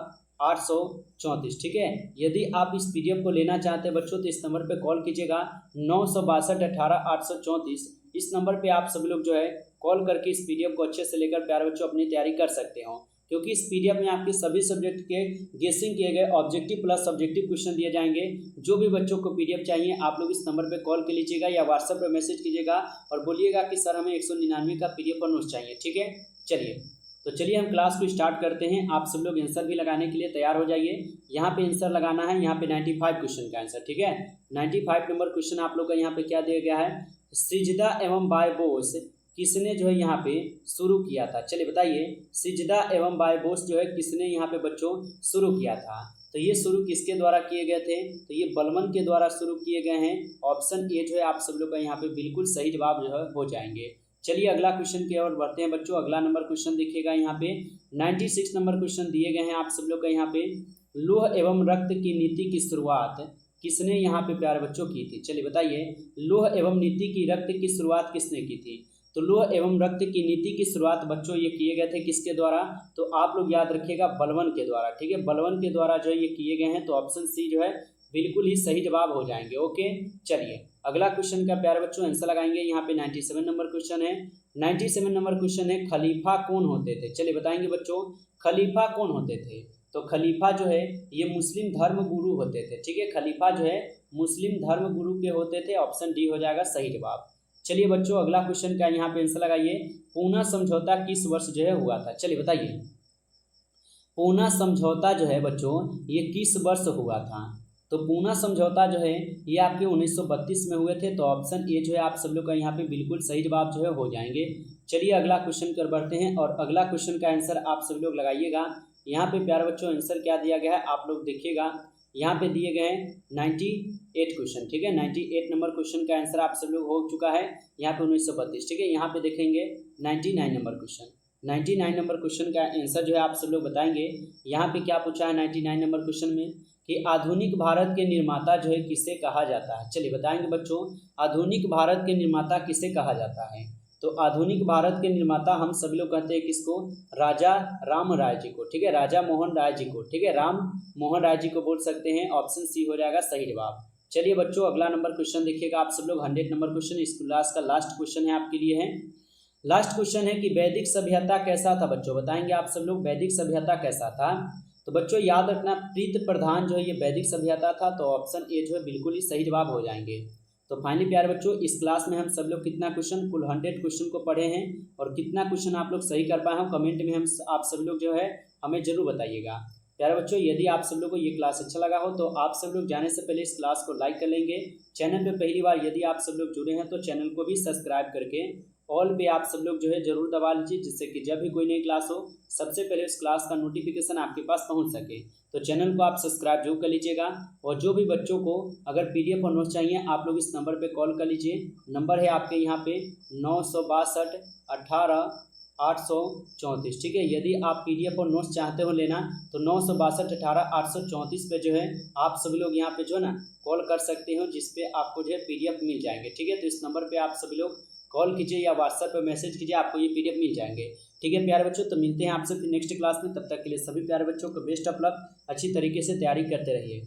834, ठीक है। यदि आप इस PDF को लेना चाहते हैं बच्चों तो इस नंबर पे कॉल कीजिएगा 962 18 834, इस नंबर पे आप सभी लोग जो है कॉल करके इस PDF को अच्छे से लेकर प्यारे बच्चों अपनी तैयारी कर सकते हो, क्योंकि इस PDF में आपके सभी सब्जेक्ट के गेसिंग किए गए ऑब्जेक्टिव प्लस सब्जेक्टिव क्वेश्चन दिए जाएंगे। जो भी बच्चों को PDF चाहिए आप लोग इस नंबर पे कॉल कर लीजिएगा या व्हाट्सएप पर मैसेज कीजिएगा और बोलिएगा कि सर हमें 199 का PDF और नोट्स चाहिए, ठीक है। चलिए तो चलिए हम क्लास को स्टार्ट करते हैं, आप सब लोग आंसर भी लगाने के लिए तैयार हो जाइए। यहाँ पे आंसर लगाना है, यहाँ पे 95 क्वेश्चन का आंसर, ठीक है। 95 नंबर क्वेश्चन आप लोग का यहाँ पे क्या दिया गया है, सिजदा एवं बाय बोस किसने जो है यहाँ पे शुरू किया था? चलिए बताइए, सिजदा एवं बायबोस जो है किसने यहाँ पे बच्चों शुरू किया था? तो ये शुरू किसके द्वारा किए गए थे? तो ये बलबन के द्वारा शुरू किए गए हैं। ऑप्शन ए जो है आप सब लोग का यहाँ पे बिल्कुल सही जवाब जो है हो जाएंगे। चलिए अगला क्वेश्चन की ओर बढ़ते हैं बच्चों। अगला नंबर क्वेश्चन देखिएगा यहाँ पे 96 नंबर क्वेश्चन दिए गए हैं आप सब लोग का यहाँ पे। लौह एवं रक्त की नीति की शुरुआत किसने यहाँ पे प्यारे बच्चों की थी? चलिए बताइए, लौह एवं नीति की रक्त की शुरुआत किसने की थी? तो लौह एवं रक्त की नीति की शुरुआत बच्चों ये किए गए थे किसके द्वारा? तो आप लोग याद रखिएगा, बलबन के द्वारा। ठीक है, बलबन के द्वारा जो ये किए गए हैं। तो ऑप्शन सी जो है बिल्कुल ही सही जवाब हो जाएंगे। ओके, चलिए अगला क्वेश्चन का प्यारे बच्चों आंसर लगाएंगे। यहाँ पे 97 नंबर क्वेश्चन है। 97 नंबर क्वेश्चन है, खलीफा कौन होते थे? चलिए बताएंगे बच्चों, खलीफा कौन होते थे? तो खलीफा जो है ये मुस्लिम धर्म गुरु होते थे। ठीक है, खलीफा जो है मुस्लिम धर्म गुरु के होते थे। ऑप्शन डी हो जाएगा सही जवाब। चलिए बच्चों अगला क्वेश्चन का यहाँ पे आंसर लगाइए। पूना समझौता किस वर्ष जो है हुआ था? चलिए बताइए, पूना समझौता जो है बच्चों ये किस वर्ष हुआ था? तो पूना समझौता जो है ये आपके 1932 में हुए थे। तो ऑप्शन ए जो है आप सब लोग का यहाँ पे बिल्कुल सही जवाब जो है हो जाएंगे। चलिए अगला क्वेश्चन कर बढ़ते हैं और अगला क्वेश्चन का आंसर आप सब लोग लगाइएगा। यहाँ पे प्यारे बच्चों आंसर क्या दिया गया है आप लोग देखिएगा। यहाँ पे दिए गए हैं 98 क्वेश्चन। ठीक है, 98 नंबर क्वेश्चन का आंसर आप सब लोग हो चुका है यहाँ पे 1932। ठीक है, यहाँ पे देखेंगे 99 नंबर क्वेश्चन। 99 नंबर क्वेश्चन का आंसर जो है आप सब लोग बताएंगे। यहाँ पे क्या पूछा है 99 नंबर क्वेश्चन में कि आधुनिक भारत के निर्माता जो है किसे कहा जाता है? चलिए बताएंगे बच्चों, आधुनिक भारत के निर्माता किसे कहा जाता है? तो आधुनिक भारत के निर्माता हम सभी लोग कहते हैं किसको? राजा राम राय जी को। ठीक है, राजा मोहन राय जी को। ठीक है, राम मोहन राय जी को बोल सकते हैं। ऑप्शन सी हो जाएगा सही जवाब। चलिए बच्चों अगला नंबर क्वेश्चन देखिएगा आप सब लोग। 100 नंबर क्वेश्चन इस क्लास का लास्ट क्वेश्चन है आपके लिए है। लास्ट क्वेश्चन है कि वैदिक सभ्यता कैसा था? बच्चों बताएंगे आप सब लोग, वैदिक सभ्यता कैसा था? तो बच्चों याद रखना, प्रीत प्रधान जो है ये वैदिक सभ्यता था। तो ऑप्शन ए जो है बिल्कुल ही सही जवाब हो जाएंगे। तो फाइनली प्यारे बच्चों इस क्लास में हम सब लोग कितना क्वेश्चन, कुल 100 क्वेश्चन को पढ़े हैं और कितना क्वेश्चन आप लोग सही कर पाए हैं कमेंट में हम आप सब लोग जो है हमें जरूर बताइएगा। प्यारे बच्चों यदि आप सब लोग को ये क्लास अच्छा लगा हो तो आप सब लोग जाने से पहले इस क्लास को लाइक कर लेंगे। चैनल पे पहली बार यदि आप सब लोग जुड़े हैं तो चैनल को भी सब्सक्राइब करके ऑल पे आप सब लोग जो है जरूर दबा लीजिए, जिससे कि जब भी कोई नई क्लास हो सबसे पहले उस क्लास का नोटिफिकेशन आपके पास पहुंच सके। तो चैनल को आप सब्सक्राइब जरूर कर लीजिएगा। और जो भी बच्चों को अगर PDF और नोट्स चाहिए आप लोग इस नंबर पे कॉल कर लीजिए। नंबर है आपके यहाँ पे 962 18 834। ठीक है, यदि आप PDF और नोट्स चाहते हो लेना तो 962 18 834 पे जो है आप सभी लोग यहाँ पे जो है ना कॉल कर सकते हो, जिसपे आपको जो है PDF मिल जाएंगे। ठीक है, तो इस नंबर पे आप सभी लोग कॉल कीजिए या व्हाट्सएप पे मैसेज कीजिए, आपको ये PDF मिल जाएंगे। ठीक है प्यारे बच्चों, तो मिलते हैं आपसे फिर नेक्स्ट क्लास में। तब तक के लिए सभी प्यारे बच्चों को बेस्ट ऑफ लक, अच्छी तरीके से तैयारी करते रहिए।